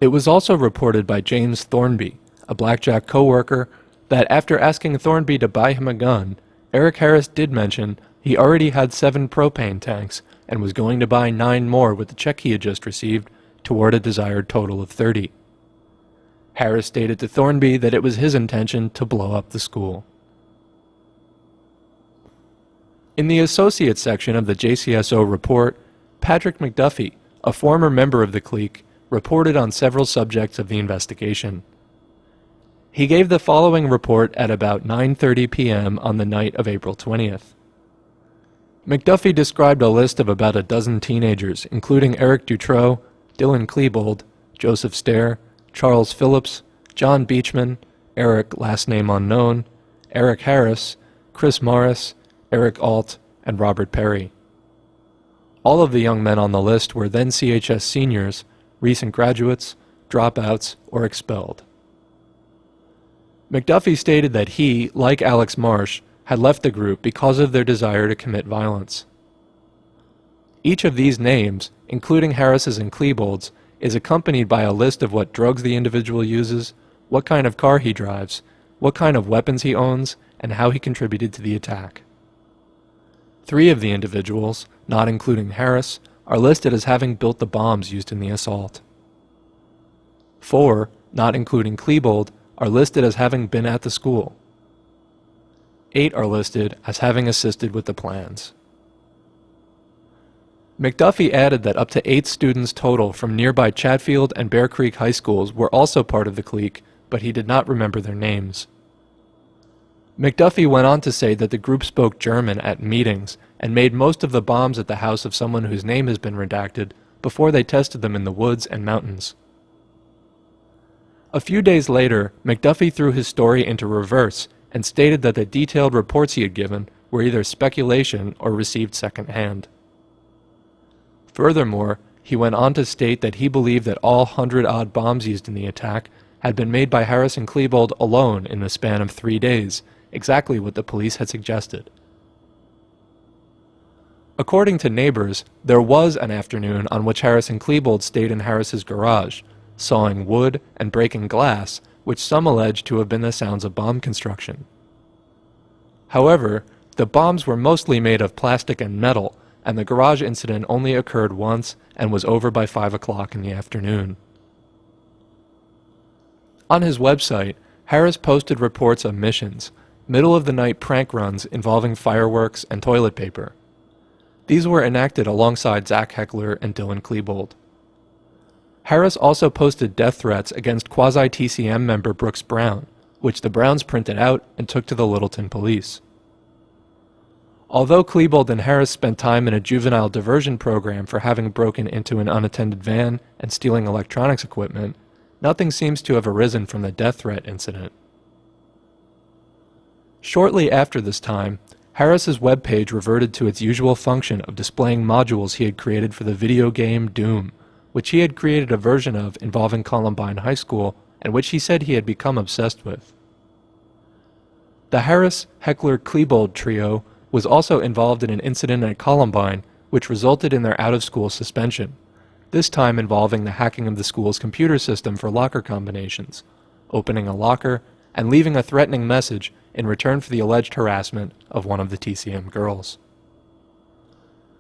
It was also reported by James Thornby, a Blackjack co-worker, that after asking Thornby to buy him a gun, Eric Harris did mention, He already had 7 propane tanks and was going to buy 9 more with the check he had just received toward a desired total of 30. Harris stated to Thornby that it was his intention to blow up the school. In the Associate section of the JCSO report, Patrick McDuffie, a former member of the clique, reported on several subjects of the investigation. He gave the following report at about 9:30 p.m. on the night of April 20th. McDuffie described a list of about a dozen teenagers, including Eric Dutroux, Dylan Klebold, Joseph Stair, Charles Phillips, John Beachman, Eric last name unknown, Eric Harris, Chris Morris, Eric Alt, and Robert Perry. All of the young men on the list were then CHS seniors, recent graduates, dropouts, or expelled. McDuffie stated that he, like Alex Marsh, had left the group because of their desire to commit violence. Each of these names, including Harris's and Klebold's, is accompanied by a list of what drugs the individual uses, what kind of car he drives, what kind of weapons he owns, and how he contributed to the attack. 3 of the individuals, not including Harris, are listed as having built the bombs used in the assault. 4, not including Klebold, are listed as having been at the school. 8 are listed as having assisted with the plans. McDuffie added that up to 8 students total from nearby Chatfield and Bear Creek high schools were also part of the clique, but he did not remember their names. McDuffie went on to say that the group spoke German at meetings and made most of the bombs at the house of someone whose name has been redacted before they tested them in the woods and mountains. A few days later, McDuffie threw his story into reverse and stated that the detailed reports he had given were either speculation or received secondhand. Furthermore, he went on to state that he believed that all 100-odd bombs used in the attack had been made by Harris and Klebold alone in the span of 3 days, exactly what the police had suggested. According to neighbors, there was an afternoon on which Harris and Klebold stayed in Harris's garage, sawing wood and breaking glass, which some alleged to have been the sounds of bomb construction. However, the bombs were mostly made of plastic and metal, and the garage incident only occurred once and was over by 5 o'clock in the afternoon. On his website, Harris posted reports of missions, middle-of-the-night prank runs involving fireworks and toilet paper. These were enacted alongside Zach Heckler and Dylan Klebold. Harris also posted death threats against quasi-TCM member Brooks Brown, which the Browns printed out and took to the Littleton police. Although Klebold and Harris spent time in a juvenile diversion program for having broken into an unattended van and stealing electronics equipment, nothing seems to have arisen from the death threat incident. Shortly after this time, Harris's webpage reverted to its usual function of displaying modules he had created for the video game Doom, which he had created a version of involving Columbine High School and which he said he had become obsessed with. The Harris-Heckler-Klebold trio was also involved in an incident at Columbine which resulted in their out-of-school suspension, this time involving the hacking of the school's computer system for locker combinations, opening a locker, and leaving a threatening message in return for the alleged harassment of one of the TCM girls.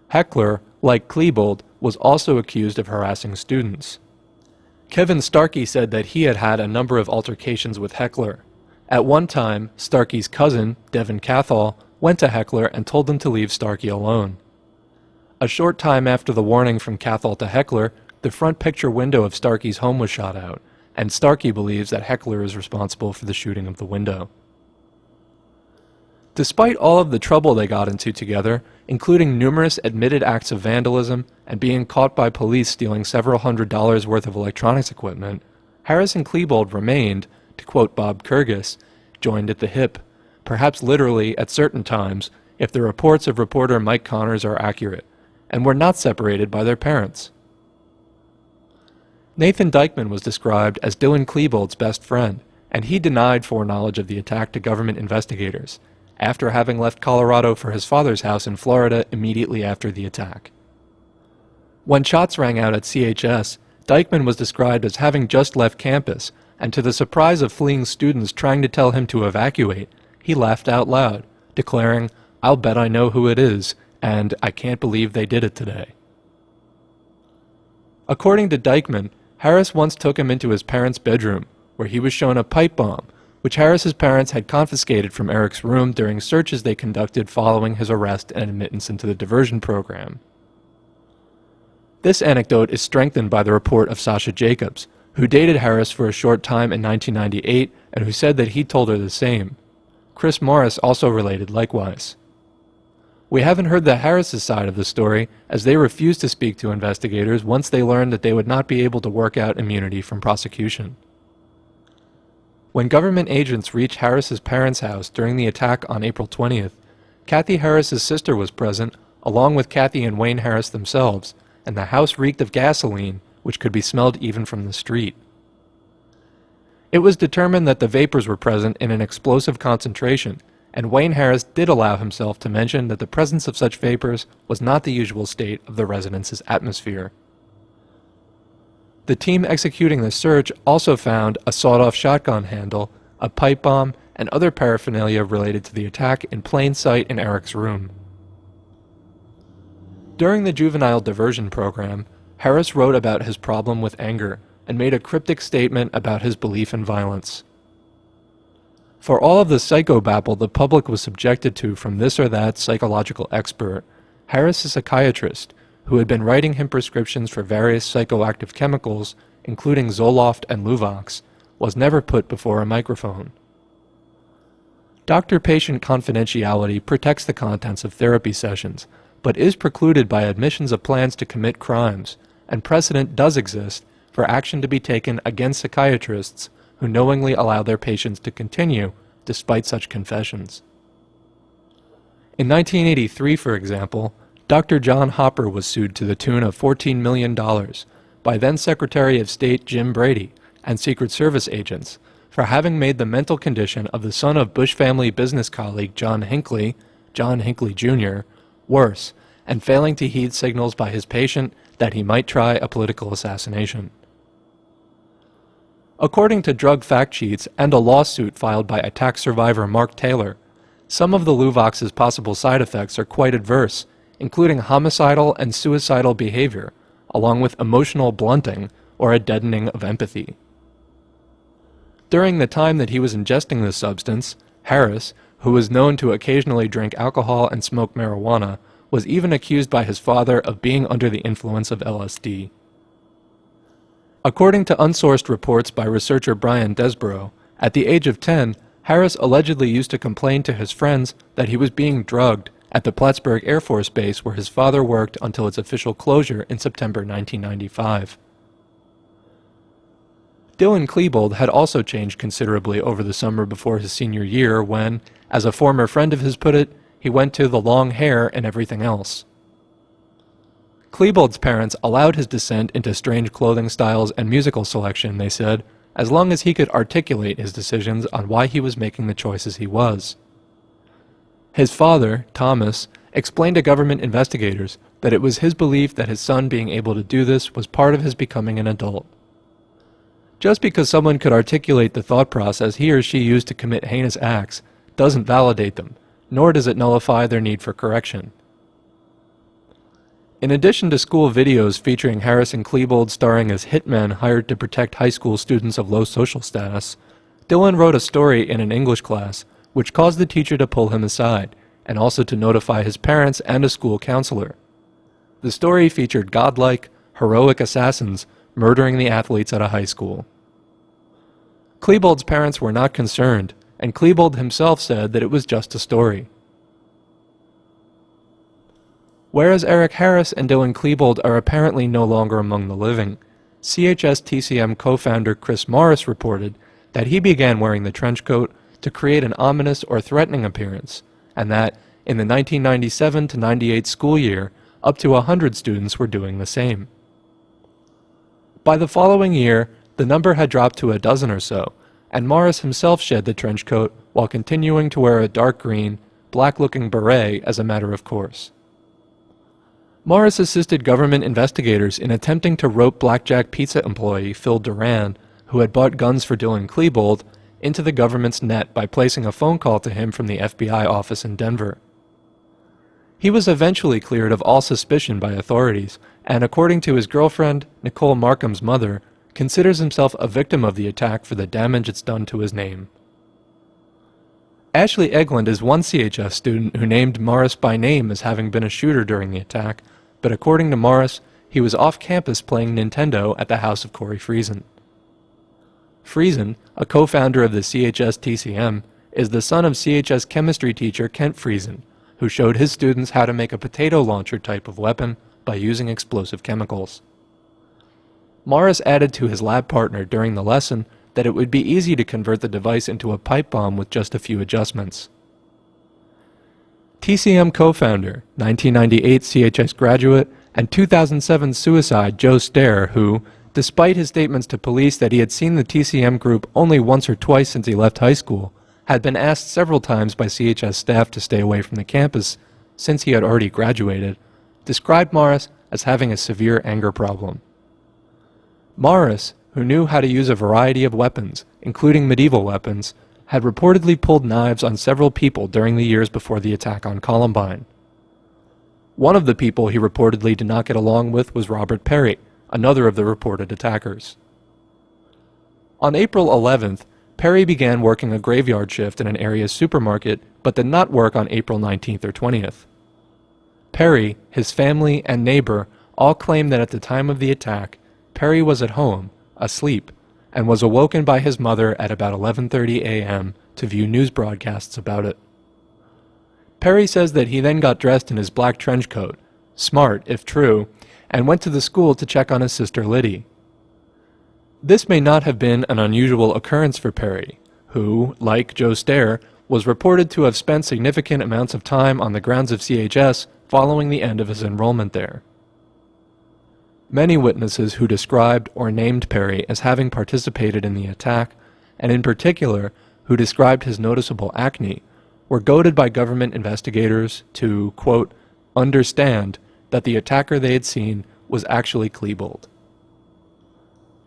Heckler, like Klebold, was also accused of harassing students. Kevin Starkey said that he had had a number of altercations with Heckler. At one time, Starkey's cousin, Devin Cathall, went to Heckler and told him to leave Starkey alone. A short time after the warning from Cathall to Heckler, the front picture window of Starkey's home was shot out, and Starkey believes that Heckler is responsible for the shooting of the window. Despite all of the trouble they got into together, including numerous admitted acts of vandalism and being caught by police stealing several $100s worth of electronics equipment, Harris and Klebold remained, to quote Bob Kurgis, joined at the hip, perhaps literally at certain times, if the reports of reporter Mike Connors are accurate, and were not separated by their parents. Nathan Dykeman was described as Dylan Klebold's best friend, and he denied foreknowledge of the attack to government investigators, after having left Colorado for his father's house in Florida immediately after the attack. When shots rang out at CHS, Dykeman was described as having just left campus, and to the surprise of fleeing students trying to tell him to evacuate, he laughed out loud, declaring, "I'll bet I know who it is, and I can't believe they did it today." According to Dykeman, Harris once took him into his parents' bedroom, where he was shown a pipe bomb, which Harris's parents had confiscated from Eric's room during searches they conducted following his arrest and admittance into the diversion program. This anecdote is strengthened by the report of Sasha Jacobs, who dated Harris for a short time in 1998 and who said that he told her the same. Chris Morris also related likewise. We haven't heard the Harris' side of the story, as they refused to speak to investigators once they learned that they would not be able to work out immunity from prosecution. When government agents reached Harris's parents' house during the attack on April 20th, Kathy Harris's sister was present, along with Kathy and Wayne Harris themselves, and the house reeked of gasoline, which could be smelled even from the street. It was determined that the vapors were present in an explosive concentration, and Wayne Harris did allow himself to mention that the presence of such vapors was not the usual state of the residence's atmosphere. The team executing the search also found a sawed-off shotgun handle, a pipe bomb, and other paraphernalia related to the attack in plain sight in Eric's room. During the juvenile diversion program, Harris wrote about his problem with anger and made a cryptic statement about his belief in violence. For all of the psychobabble the public was subjected to from this or that psychological expert, Harris, a psychiatrist, who had been writing him prescriptions for various psychoactive chemicals, including Zoloft and Luvox, was never put before a microphone. Doctor-patient confidentiality protects the contents of therapy sessions, but is precluded by admissions of plans to commit crimes, and precedent does exist for action to be taken against psychiatrists who knowingly allow their patients to continue despite such confessions. In 1983, for example, Dr. John Hopper was sued to the tune of $14 million by then-Secretary of State Jim Brady and Secret Service agents for having made the mental condition of the son of Bush family business colleague John Hinckley Jr., worse, and failing to heed signals by his patient that he might try a political assassination. According to drug fact sheets and a lawsuit filed by attack survivor Mark Taylor, some of the Luvox's possible side effects are quite adverse, including homicidal and suicidal behavior, along with emotional blunting or a deadening of empathy. During the time that he was ingesting this substance, Harris, who was known to occasionally drink alcohol and smoke marijuana, was even accused by his father of being under the influence of LSD. According to unsourced reports by researcher Brian Desborough, at the age of 10, Harris allegedly used to complain to his friends that he was being drugged at the Plattsburgh Air Force Base where his father worked until its official closure in September 1995. Dylan Klebold had also changed considerably over the summer before his senior year when, as a former friend of his put it, he went to the long hair and everything else. Klebold's parents allowed his descent into strange clothing styles and musical selection, they said, as long as he could articulate his decisions on why he was making the choices he was. His father, Thomas, explained to government investigators that it was his belief that his son being able to do this was part of his becoming an adult. Just because someone could articulate the thought process he or she used to commit heinous acts doesn't validate them, nor does it nullify their need for correction. In addition to school videos featuring Harris and Klebold starring as hitmen hired to protect high school students of low social status, Dylan wrote a story in an English class which caused the teacher to pull him aside, and also to notify his parents and a school counselor. The story featured godlike, heroic assassins murdering the athletes at a high school. Klebold's parents were not concerned, and Klebold himself said that it was just a story. Whereas Eric Harris and Dylan Klebold are apparently no longer among the living, CHS-TCM co-founder Chris Morris reported that he began wearing the trench coat to create an ominous or threatening appearance, and that, in the 1997 to 98 school year, up to 100 students were doing the same. By the following year, the number had dropped to a dozen or so, and Morris himself shed the trench coat while continuing to wear a dark green, black-looking beret as a matter of course. Morris assisted government investigators in attempting to rope Blackjack Pizza employee Phil Duran, who had bought guns for Dylan Klebold, into the government's net by placing a phone call to him from the FBI office in Denver. He was eventually cleared of all suspicion by authorities, and according to his girlfriend, Nicole Markham's mother, considers himself a victim of the attack for the damage it's done to his name. Ashley Egland is one CHS student who named Morris by name as having been a shooter during the attack, but according to Morris, he was off campus playing Nintendo at the house of Corey Friesen. Friesen, a co-founder of the CHS TCM, is the son of CHS chemistry teacher Kent Friesen, who showed his students how to make a potato launcher type of weapon by using explosive chemicals. Morris added to his lab partner during the lesson that it would be easy to convert the device into a pipe bomb with just a few adjustments. TCM co-founder, 1998 CHS graduate, and 2007 suicide Joe Stair, who, despite his statements to police that he had seen the TCM group only once or twice since he left high school, had been asked several times by CHS staff to stay away from the campus since he had already graduated, described Morris as having a severe anger problem. Morris, who knew how to use a variety of weapons, including medieval weapons, had reportedly pulled knives on several people during the years before the attack on Columbine. One of the people he reportedly did not get along with was Robert Perry, another of the reported attackers. On April 11th, Perry began working a graveyard shift in an area supermarket, but did not work on April 19th or 20th. Perry, his family, and neighbor all claim that at the time of the attack, Perry was at home, asleep, and was awoken by his mother at about 11:30 a.m. to view news broadcasts about it. Perry says that he then got dressed in his black trench coat, smart if true, and went to the school to check on his sister Liddy. This may not have been an unusual occurrence for Perry, who, like Joe Stair, was reported to have spent significant amounts of time on the grounds of CHS following the end of his enrollment there. Many witnesses who described or named Perry as having participated in the attack, and in particular, who described his noticeable acne, were goaded by government investigators to, quote, understand that the attacker they had seen was actually Klebold.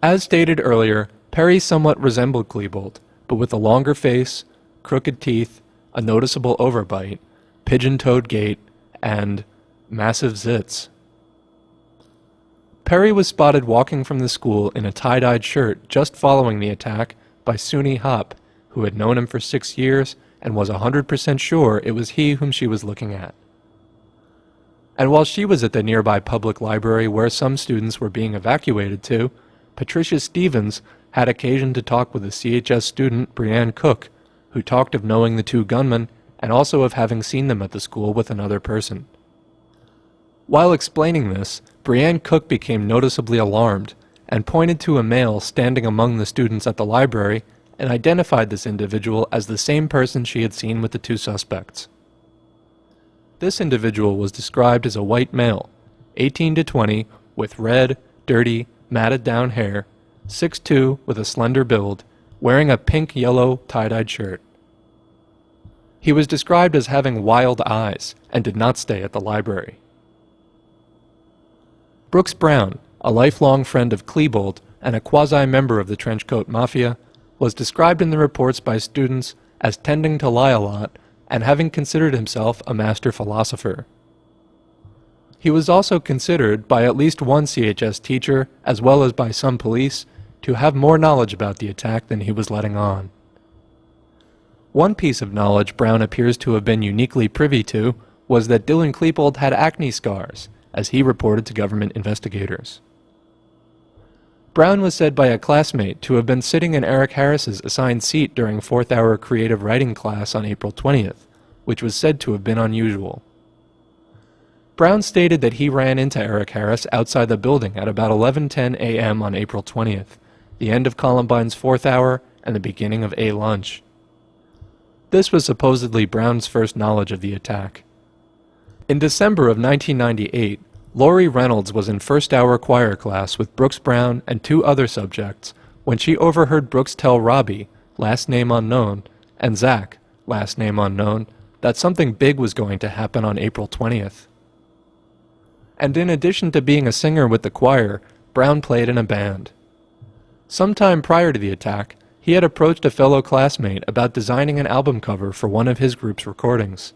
As stated earlier, Perry somewhat resembled Klebold, but with a longer face, crooked teeth, a noticeable overbite, pigeon-toed gait, and massive zits. Perry was spotted walking from the school in a tie-dyed shirt just following the attack by Suni Hop, who had known him for 6 years and was 100% sure it was he whom she was looking at. And while she was at the nearby public library where some students were being evacuated to, Patricia Stevens had occasion to talk with a CHS student, Brianne Cook, who talked of knowing the two gunmen and also of having seen them at the school with another person. While explaining this, Brianne Cook became noticeably alarmed and pointed to a male standing among the students at the library and identified this individual as the same person she had seen with the two suspects. This individual was described as a white male, 18 to 20, with red, dirty, matted down hair, 6'2", with a slender build, wearing a pink-yellow tie-dyed shirt. He was described as having wild eyes and did not stay at the library. Brooks Brown, a lifelong friend of Klebold and a quasi-member of the Trenchcoat Mafia, was described in the reports by students as tending to lie a lot and having considered himself a master philosopher. He was also considered by at least one CHS teacher, as well as by some police, to have more knowledge about the attack than he was letting on. One piece of knowledge Brown appears to have been uniquely privy to was that Dylan Klebold had acne scars, as he reported to government investigators. Brown was said by a classmate to have been sitting in Eric Harris's assigned seat during 4th-hour creative writing class on April 20th, which was said to have been unusual. Brown stated that he ran into Eric Harris outside the building at about 11:10 a.m. on April 20th, the end of Columbine's 4th hour and the beginning of A lunch. This was supposedly Brown's first knowledge of the attack. In December of 1998, Lori Reynolds was in first-hour choir class with Brooks Brown and 2 other subjects when she overheard Brooks tell Robbie, last name unknown, and Zach, last name unknown, that something big was going to happen on April 20th. And in addition to being a singer with the choir, Brown played in a band. Sometime prior to the attack, he had approached a fellow classmate about designing an album cover for one of his group's recordings.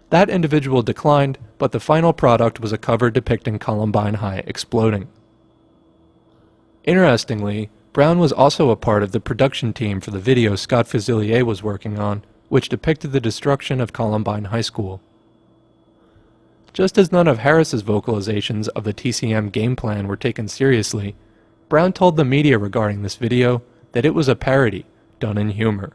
That individual declined, but the final product was a cover depicting Columbine High exploding. Interestingly, Brown was also a part of the production team for the video Scott Fusilier was working on, which depicted the destruction of Columbine High School. Just as none of Harris's vocalizations of the TCM game plan were taken seriously, Brown told the media regarding this video that it was a parody, done in humor.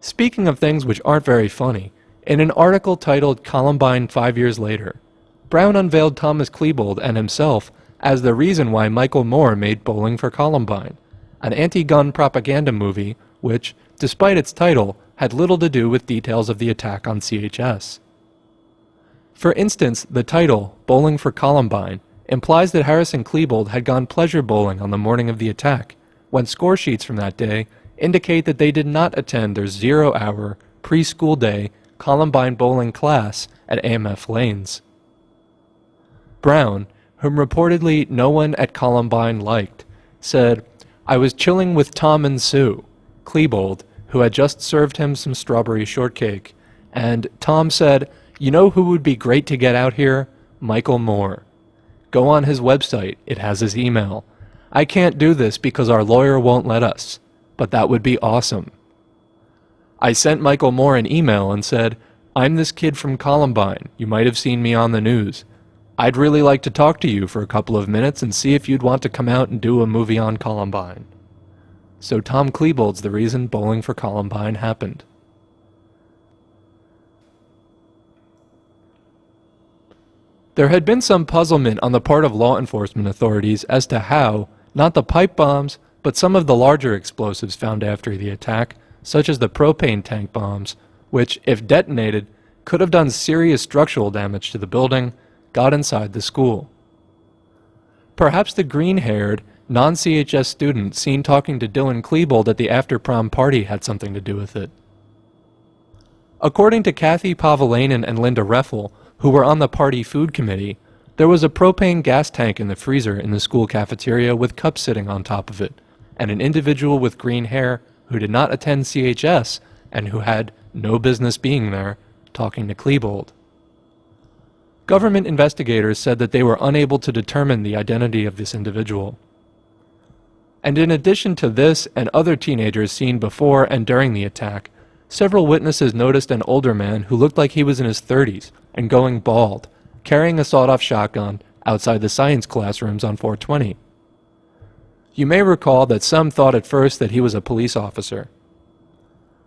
Speaking of things which aren't very funny, in an article titled Columbine 5 Years Later, Brown unveiled Thomas Klebold and himself as the reason why Michael Moore made Bowling for Columbine, an anti-gun propaganda movie which, despite its title, had little to do with details of the attack on CHS. For instance, the title, Bowling for Columbine, implies that Harris and Klebold had gone pleasure bowling on the morning of the attack, when score sheets from that day indicate that they did not attend their 0-hour, preschool day Columbine bowling class at AMF Lanes. Brown, whom reportedly no one at Columbine liked, said, "I was chilling with Tom and Sue," Klebold, who had just served him some strawberry shortcake, and Tom said, "You know who would be great to get out here? Michael Moore. Go on his website, it has his email. I can't do this because our lawyer won't let us, but that would be awesome." I sent Michael Moore an email and said, "I'm this kid from Columbine, you might have seen me on the news. I'd really like to talk to you for a couple of minutes and see if you'd want to come out and do a movie on Columbine." So Tom Klebold's the reason Bowling for Columbine happened. There had been some puzzlement on the part of law enforcement authorities as to how, not the pipe bombs, but some of the larger explosives found after the attack, such as the propane tank bombs, which, if detonated, could have done serious structural damage to the building, got inside the school. Perhaps the green-haired, non-CHS student seen talking to Dylan Klebold at the after-prom party had something to do with it. According to Kathy Pavelainen and Linda Reffel, who were on the party food committee, there was a propane gas tank in the freezer in the school cafeteria with cups sitting on top of it, and an individual with green hair who did not attend CHS and who had no business being there, talking to Klebold. Government investigators said that they were unable to determine the identity of this individual. And in addition to this and other teenagers seen before and during the attack, several witnesses noticed an older man who looked like he was in his 30s and going bald, carrying a sawed-off shotgun outside the science classrooms on 420. You may recall that some thought at first that he was a police officer.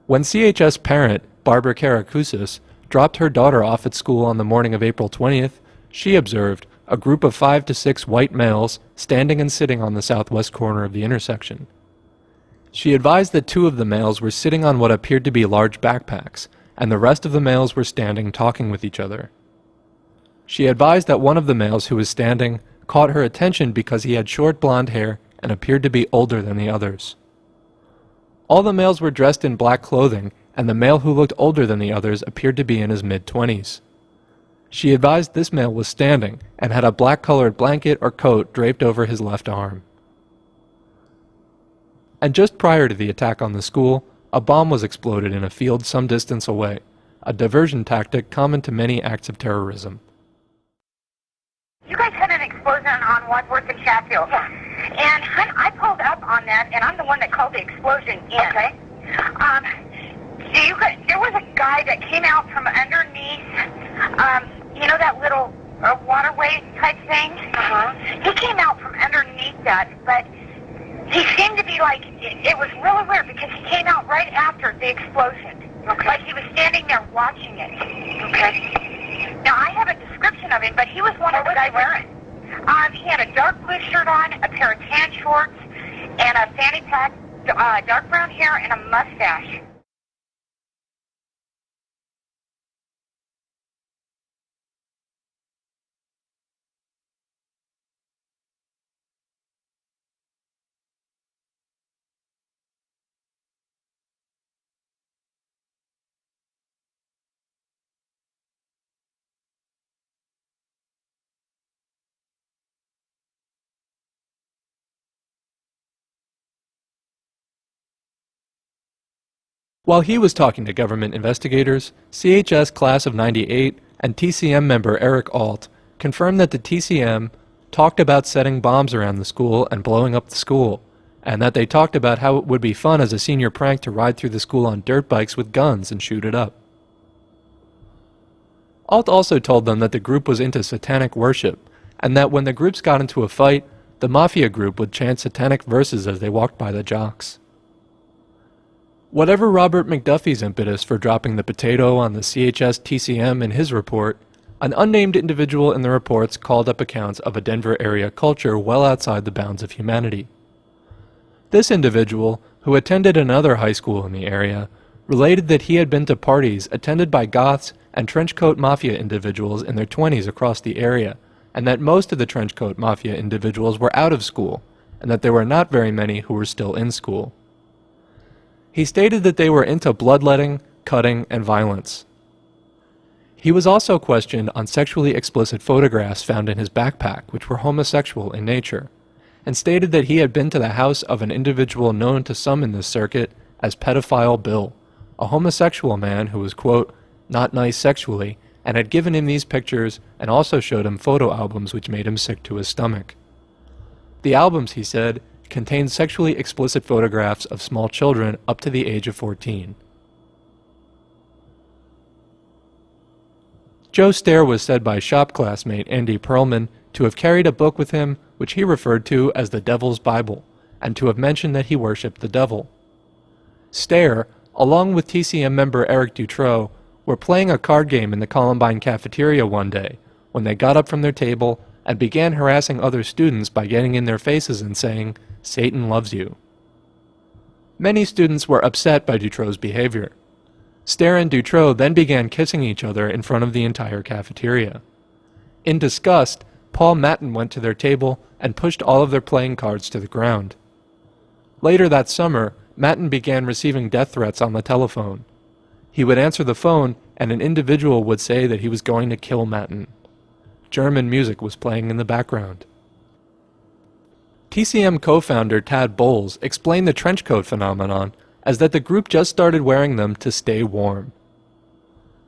When CHS parent, Barbara Karakoussis, dropped her daughter off at school on the morning of April 20th, she observed a group of 5 to 6 white males standing and sitting on the southwest corner of the intersection. She advised that 2 of the males were sitting on what appeared to be large backpacks, and the rest of the males were standing talking with each other. She advised that one of the males who was standing caught her attention because he had short blonde hair and appeared to be older than the others. All the males were dressed in black clothing, and the male who looked older than the others appeared to be in his mid-20s. She advised this male was standing and had a black-colored blanket or coat draped over his left arm. And just prior to the attack on the school, a bomb was exploded in a field some distance away, a diversion tactic common to many acts of terrorism. You guys had an explosion on Wadsworth and Chatfield. Yeah. And I pulled up on that, and I'm the one that called the explosion in. Okay. There was a guy that came out from underneath, you know that little waterway type thing? Uh-huh. He came out from underneath that, but he seemed to be like, it was really weird because he came out right after the explosion. Okay. Like he was standing there watching it. Okay. Now, I have a description of him, but he was one of the guys wearing. He had a dark blue shirt on, a pair of tan shorts, and a fanny pack, dark brown hair, and a mustache. While he was talking to government investigators, CHS Class of '98 and TCM member Eric Alt confirmed that the TCM talked about setting bombs around the school and blowing up the school, and that they talked about how it would be fun as a senior prank to ride through the school on dirt bikes with guns and shoot it up. Alt also told them that the group was into satanic worship, and that when the groups got into a fight, the mafia group would chant satanic verses as they walked by the jocks. Whatever Robert McDuffie's impetus for dropping the potato on the CHS TCM in his report, an unnamed individual in the reports called up accounts of a Denver area culture well outside the bounds of humanity. This individual, who attended another high school in the area, related that he had been to parties attended by goths and trenchcoat mafia individuals in their 20s across the area, and that most of the trenchcoat mafia individuals were out of school, and that there were not very many who were still in school. He stated that they were into bloodletting, cutting, and violence. He was also questioned on sexually explicit photographs found in his backpack, which were homosexual in nature, and stated that he had been to the house of an individual known to some in this circuit as Pedophile Bill, a homosexual man who was, quote, not nice sexually, and had given him these pictures and also showed him photo albums which made him sick to his stomach. The albums, he said, contained sexually explicit photographs of small children up to the age of 14. Joe Stair was said by shop classmate Andy Perlman to have carried a book with him which he referred to as the Devil's Bible, and to have mentioned that he worshipped the devil. Stair, along with TCM member Eric Dutroux, were playing a card game in the Columbine cafeteria one day when they got up from their table and began harassing other students by getting in their faces and saying, "Satan loves you." Many students were upset by Dutroux's behavior. Stair and Dutroux then began kissing each other in front of the entire cafeteria. In disgust, Paul Matten went to their table and pushed all of their playing cards to the ground. Later that summer, Matten began receiving death threats on the telephone. He would answer the phone, and an individual would say that he was going to kill Matten. German music was playing in the background. TCM co-founder Tad Bowles explained the trenchcoat phenomenon as that the group just started wearing them to stay warm.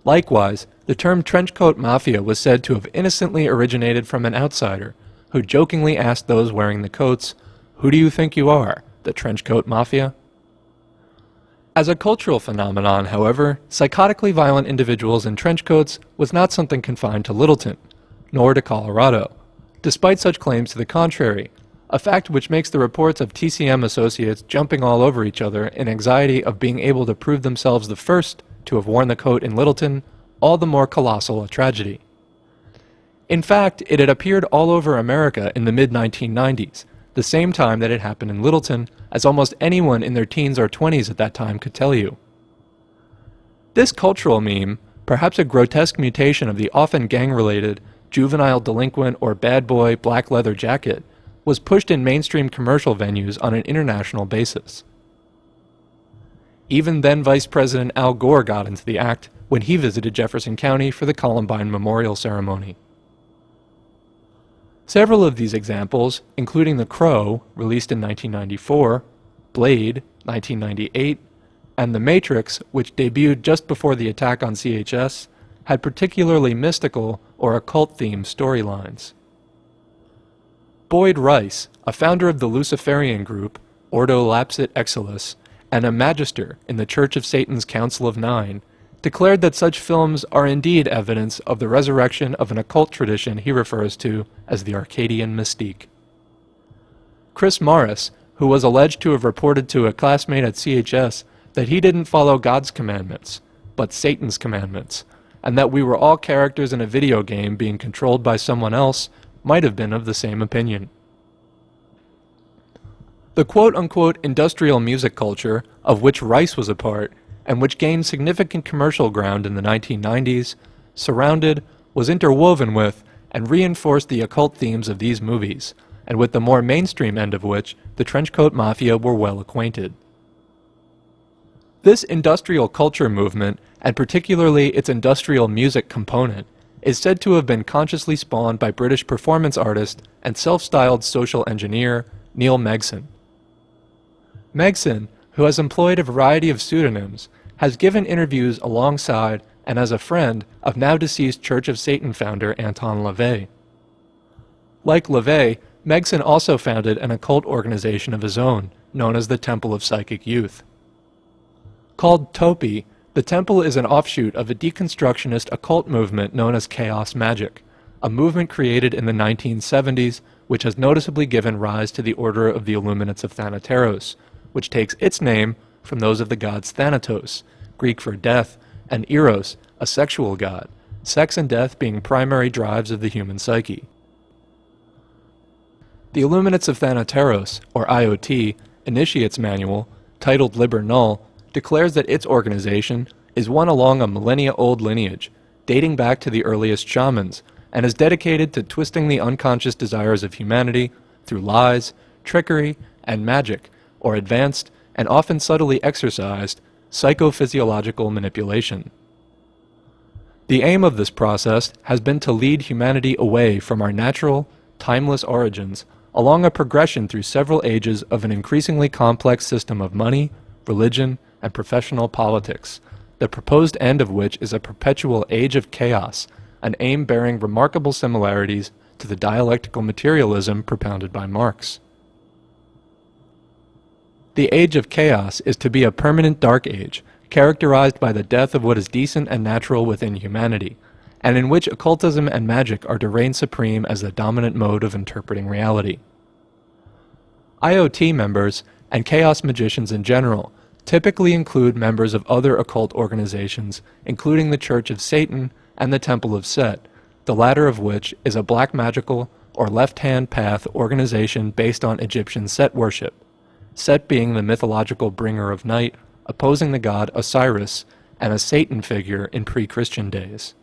Likewise, the term trenchcoat mafia was said to have innocently originated from an outsider who jokingly asked those wearing the coats, "Who do you think you are, the trenchcoat mafia?" As a cultural phenomenon, however, psychotically violent individuals in trenchcoats was not something confined to Littleton, nor to Colorado, despite such claims to the contrary, a fact which makes the reports of TCM associates jumping all over each other in anxiety of being able to prove themselves the first to have worn the coat in Littleton all the more colossal a tragedy. In fact, it had appeared all over America in the mid-1990s, the same time that it happened in Littleton, as almost anyone in their teens or 20s at that time could tell you. This cultural meme, perhaps a grotesque mutation of the often gang-related, juvenile delinquent or bad boy black leather jacket, was pushed in mainstream commercial venues on an international basis. Even then Vice President Al Gore got into the act when he visited Jefferson County for the Columbine Memorial Ceremony. Several of these examples, including The Crow, released in 1994, Blade, 1998, and The Matrix, which debuted just before the attack on CHS, had particularly mystical or occult-themed storylines. Boyd Rice, a founder of the Luciferian group, Ordo Lapsit Exilus, and a magister in the Church of Satan's Council of Nine, declared that such films are indeed evidence of the resurrection of an occult tradition he refers to as the Arcadian mystique. Chris Morris, who was alleged to have reported to a classmate at CHS that he didn't follow God's commandments, but Satan's commandments, and that we were all characters in a video game being controlled by someone else, might have been of the same opinion. The quote-unquote industrial music culture, of which Rice was a part, and which gained significant commercial ground in the 1990s, surrounded, was interwoven with, and reinforced the occult themes of these movies, and with the more mainstream end of which the trenchcoat mafia were well acquainted. This industrial culture movement, and particularly its industrial music component, is said to have been consciously spawned by British performance artist and self-styled social engineer Neil Megson. Megson, who has employed a variety of pseudonyms, has given interviews alongside and as a friend of now-deceased Church of Satan founder Anton LaVey. Like LaVey, Megson also founded an occult organization of his own, known as the Temple of Psychic Youth. Called Topi, the temple is an offshoot of a deconstructionist occult movement known as Chaos Magic, a movement created in the 1970s which has noticeably given rise to the Order of the Illuminates of Thanateros, which takes its name from those of the gods Thanatos, Greek for death, and Eros, a sexual god, sex and death being primary drives of the human psyche. The Illuminates of Thanateros, or IoT, Initiate's Manual, titled Liber Null, declares that its organization is one along a millennia-old lineage, dating back to the earliest shamans, and is dedicated to twisting the unconscious desires of humanity through lies, trickery, and magic, or advanced, and often subtly exercised, psychophysiological manipulation. The aim of this process has been to lead humanity away from our natural, timeless origins along a progression through several ages of an increasingly complex system of money, religion, and professional politics, the proposed end of which is a perpetual age of chaos, an aim bearing remarkable similarities to the dialectical materialism propounded by Marx. The age of chaos is to be a permanent dark age, characterized by the death of what is decent and natural within humanity, and in which occultism and magic are to reign supreme as the dominant mode of interpreting reality. IoT members, and chaos magicians in general, typically include members of other occult organizations, including the Church of Satan and the Temple of Set, the latter of which is a black magical or left-hand path organization based on Egyptian Set worship, Set being the mythological bringer of night, opposing the god Osiris, and a Satan figure in pre-Christian days.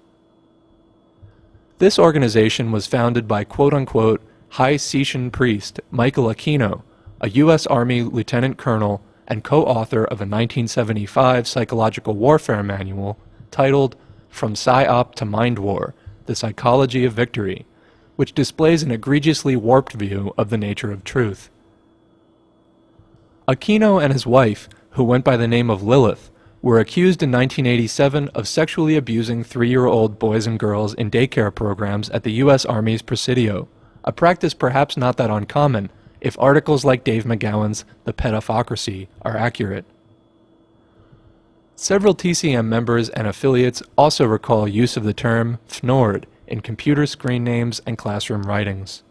This organization was founded by quote-unquote High Setian priest Michael Aquino, a U.S. Army lieutenant colonel and co-author of a 1975 psychological warfare manual titled From Psyop to Mind War, The Psychology of Victory, which displays an egregiously warped view of the nature of truth. Aquino and his wife, who went by the name of Lilith, were accused in 1987 of sexually abusing 3-year-old boys and girls in daycare programs at the U.S. Army's Presidio, a practice perhaps not that uncommon if articles like Dave McGowan's The Pedopocracy are accurate. Several TCM members and affiliates also recall use of the term FNORD in computer screen names and classroom writings.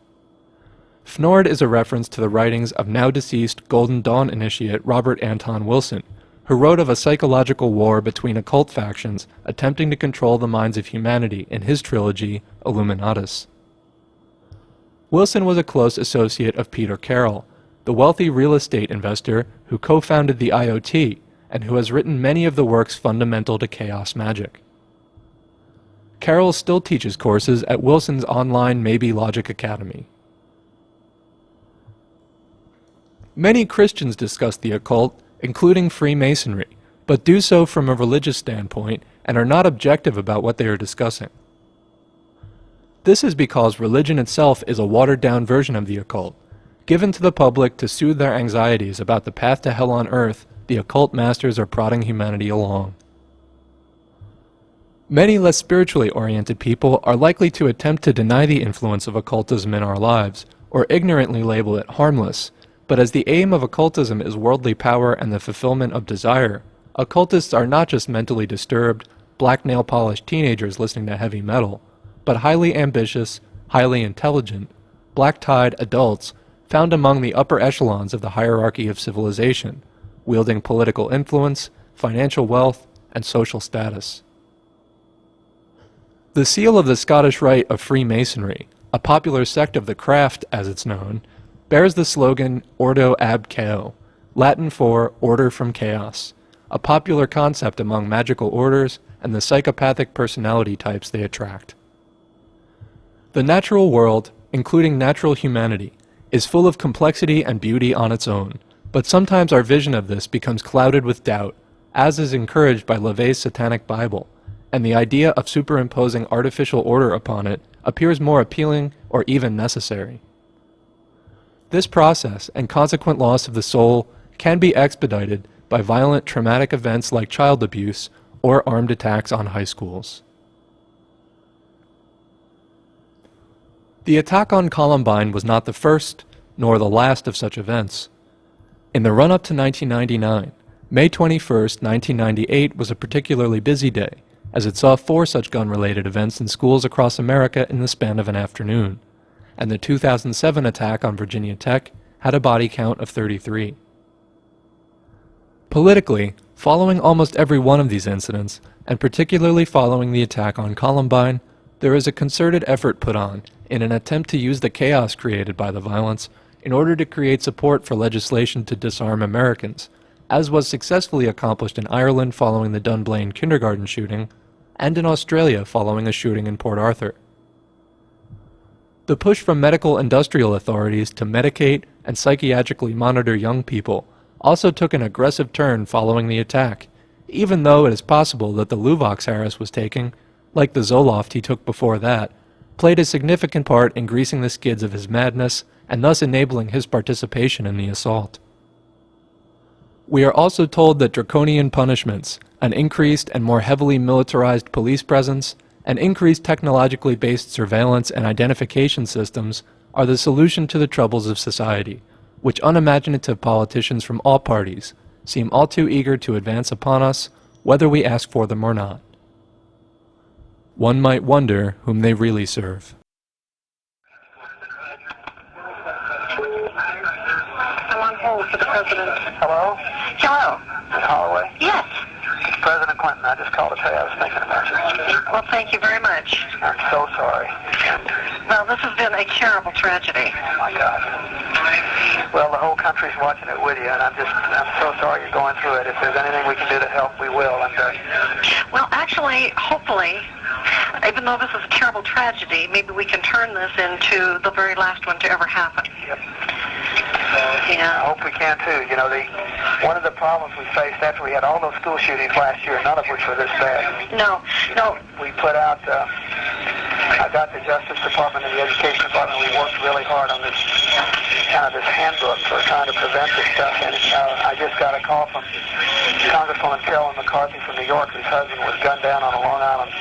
FNORD is a reference to the writings of now-deceased Golden Dawn initiate Robert Anton Wilson, who wrote of a psychological war between occult factions attempting to control the minds of humanity in his trilogy, Illuminatus. Wilson was a close associate of Peter Carroll, the wealthy real estate investor who co-founded the IoT and who has written many of the works fundamental to chaos magic. Carroll still teaches courses at Wilson's online Maybe Logic Academy. Many Christians discuss the occult, including Freemasonry, but do so from a religious standpoint and are not objective about what they are discussing. This is because religion itself is a watered-down version of the occult, given to the public to soothe their anxieties about the path to hell on earth the occult masters are prodding humanity along. Many less spiritually oriented people are likely to attempt to deny the influence of occultism in our lives, or ignorantly label it harmless, but as the aim of occultism is worldly power and the fulfillment of desire, occultists are not just mentally disturbed, black nail-polished teenagers listening to heavy metal, but highly ambitious, highly intelligent, black-tied adults found among the upper echelons of the hierarchy of civilization, wielding political influence, financial wealth, and social status. The seal of the Scottish Rite of Freemasonry, a popular sect of the craft as it's known, bears the slogan Ordo ab Chao, Latin for Order from Chaos, a popular concept among magical orders and the psychopathic personality types they attract. The natural world, including natural humanity, is full of complexity and beauty on its own, but sometimes our vision of this becomes clouded with doubt, as is encouraged by LaVey's Satanic Bible, and the idea of superimposing artificial order upon it appears more appealing or even necessary. This process and consequent loss of the soul can be expedited by violent traumatic events like child abuse or armed attacks on high schools. The attack on Columbine was not the first, nor the last of such events. In the run-up to 1999, May 21, 1998 was a particularly busy day, as it saw 4 such gun-related events in schools across America in the span of an afternoon, and the 2007 attack on Virginia Tech had a body count of 33. Politically, following almost every one of these incidents, and particularly following the attack on Columbine, there is a concerted effort put on in an attempt to use the chaos created by the violence in order to create support for legislation to disarm Americans, as was successfully accomplished in Ireland following the Dunblane kindergarten shooting, and in Australia following a shooting in Port Arthur. The push from medical industrial authorities to medicate and psychiatrically monitor young people also took an aggressive turn following the attack, even though it is possible that the Luvox Harris was taking, like the Zoloft he took before that, played a significant part in greasing the skids of his madness and thus enabling his participation in the assault. We are also told that draconian punishments, an increased and more heavily militarized police presence, and increased technologically based surveillance and identification systems are the solution to the troubles of society, which unimaginative politicians from all parties seem all too eager to advance upon us, whether we ask for them or not. One might wonder whom they really serve. I'm on hold for the president. Hello? Hello. Ms. Holloway? Yes. It's President Clinton. I just called to tell you I was thinking about you. Well, thank you very much. I'm so sorry. Well, this has been a terrible tragedy. Oh, my God. Well, the whole country's watching it with you, and I'm so sorry you're going through it. If there's anything we can do to help, we will. Well, actually, hopefully, even though this is a terrible tragedy, maybe we can turn this into the very last one to ever happen. Yep. Yeah. I hope we can, too. You know, one of the problems we faced after we had all those school shootings last year, none of which were this bad. No. We put out, I got the Justice Department and the Education Department, we worked really hard on this handbook for trying to prevent this stuff. And I just got a call from Congresswoman Carolyn McCarthy from New York, whose husband was gunned down on a Long Island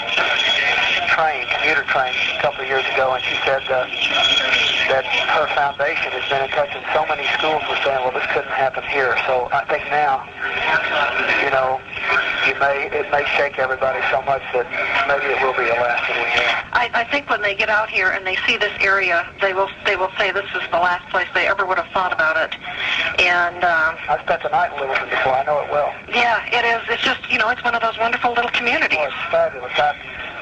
commuter train a couple of years ago, and she said that her foundation has been in touch with so many schools with saying, well, this couldn't happen here. So I think now, you know, it may shake everybody so much that maybe it will be the last thing we have. I think when they get out here and they see this area, they will say this is the last place they ever would have thought about it. And I spent the night in Littleton before. I know it well. Yeah, it is. It's just, you know, it's one of those wonderful little communities. Oh, it's fabulous.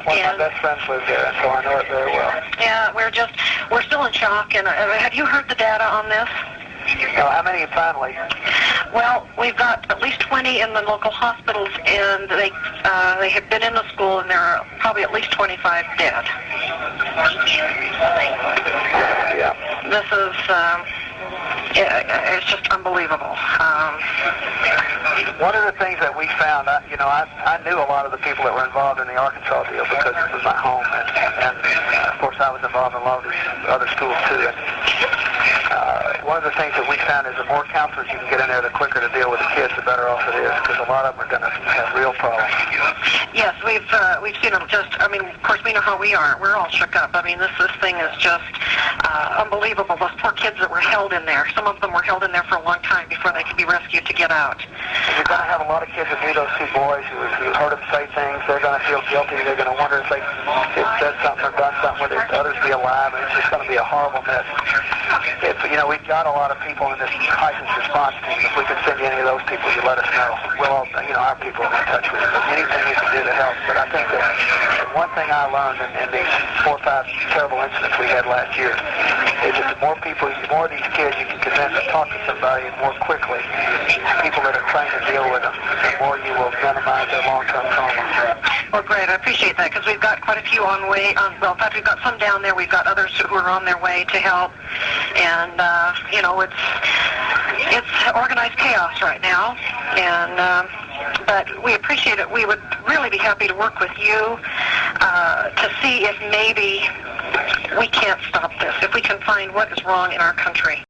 One of my best friends lives there, and so I know it very well. Yeah, we're still in shock. And have you heard the data on this? No, how many finally? Well, we've got at least 20 in the local hospitals, and they have been in the school, and there are probably at least 25 dead. Yeah. This is, it's just unbelievable. One of the things that we found, I knew a lot of the people that were involved in the Arkansas deal because it was my home, and of course I was involved in a lot of these other schools too. And one of the things that we found is the more counselors you can get in there, the quicker to deal with the kids, the better off it is, because a lot of them are going to have real problems. Yes, we've seen them just, I mean, of course we know how we are. We're all shook up. I mean, this thing is just unbelievable. Those poor kids that were held in there, some of them were held in there for a long time before they could be rescued to get out. And you're going to have a lot of kids that knew those two boys who heard them say things. They're going to feel guilty. They're going to wonder if they said something or done something where the others be alive, and it's just going to be a horrible mess. We've got a lot of people in this crisis response team. If we could send you any of those people, you let us know. We'll all, our people will be in touch with you. But anything you can do to help. But I think that one thing I learned in these 4 or 5 terrible incidents we had last year is that the more of these kids you can convince to talk to somebody more quickly, people that are trying to deal with them, the more you will minimize their long-term trauma. Well, great. I appreciate that, because we've got quite a few on way. Well, in fact, we've got some down there. We've got others who are on their way to help. And, it's organized chaos right now. And, but we appreciate it. We would really be happy to work with you to see if maybe we can't stop this, if we can find what is wrong in our country.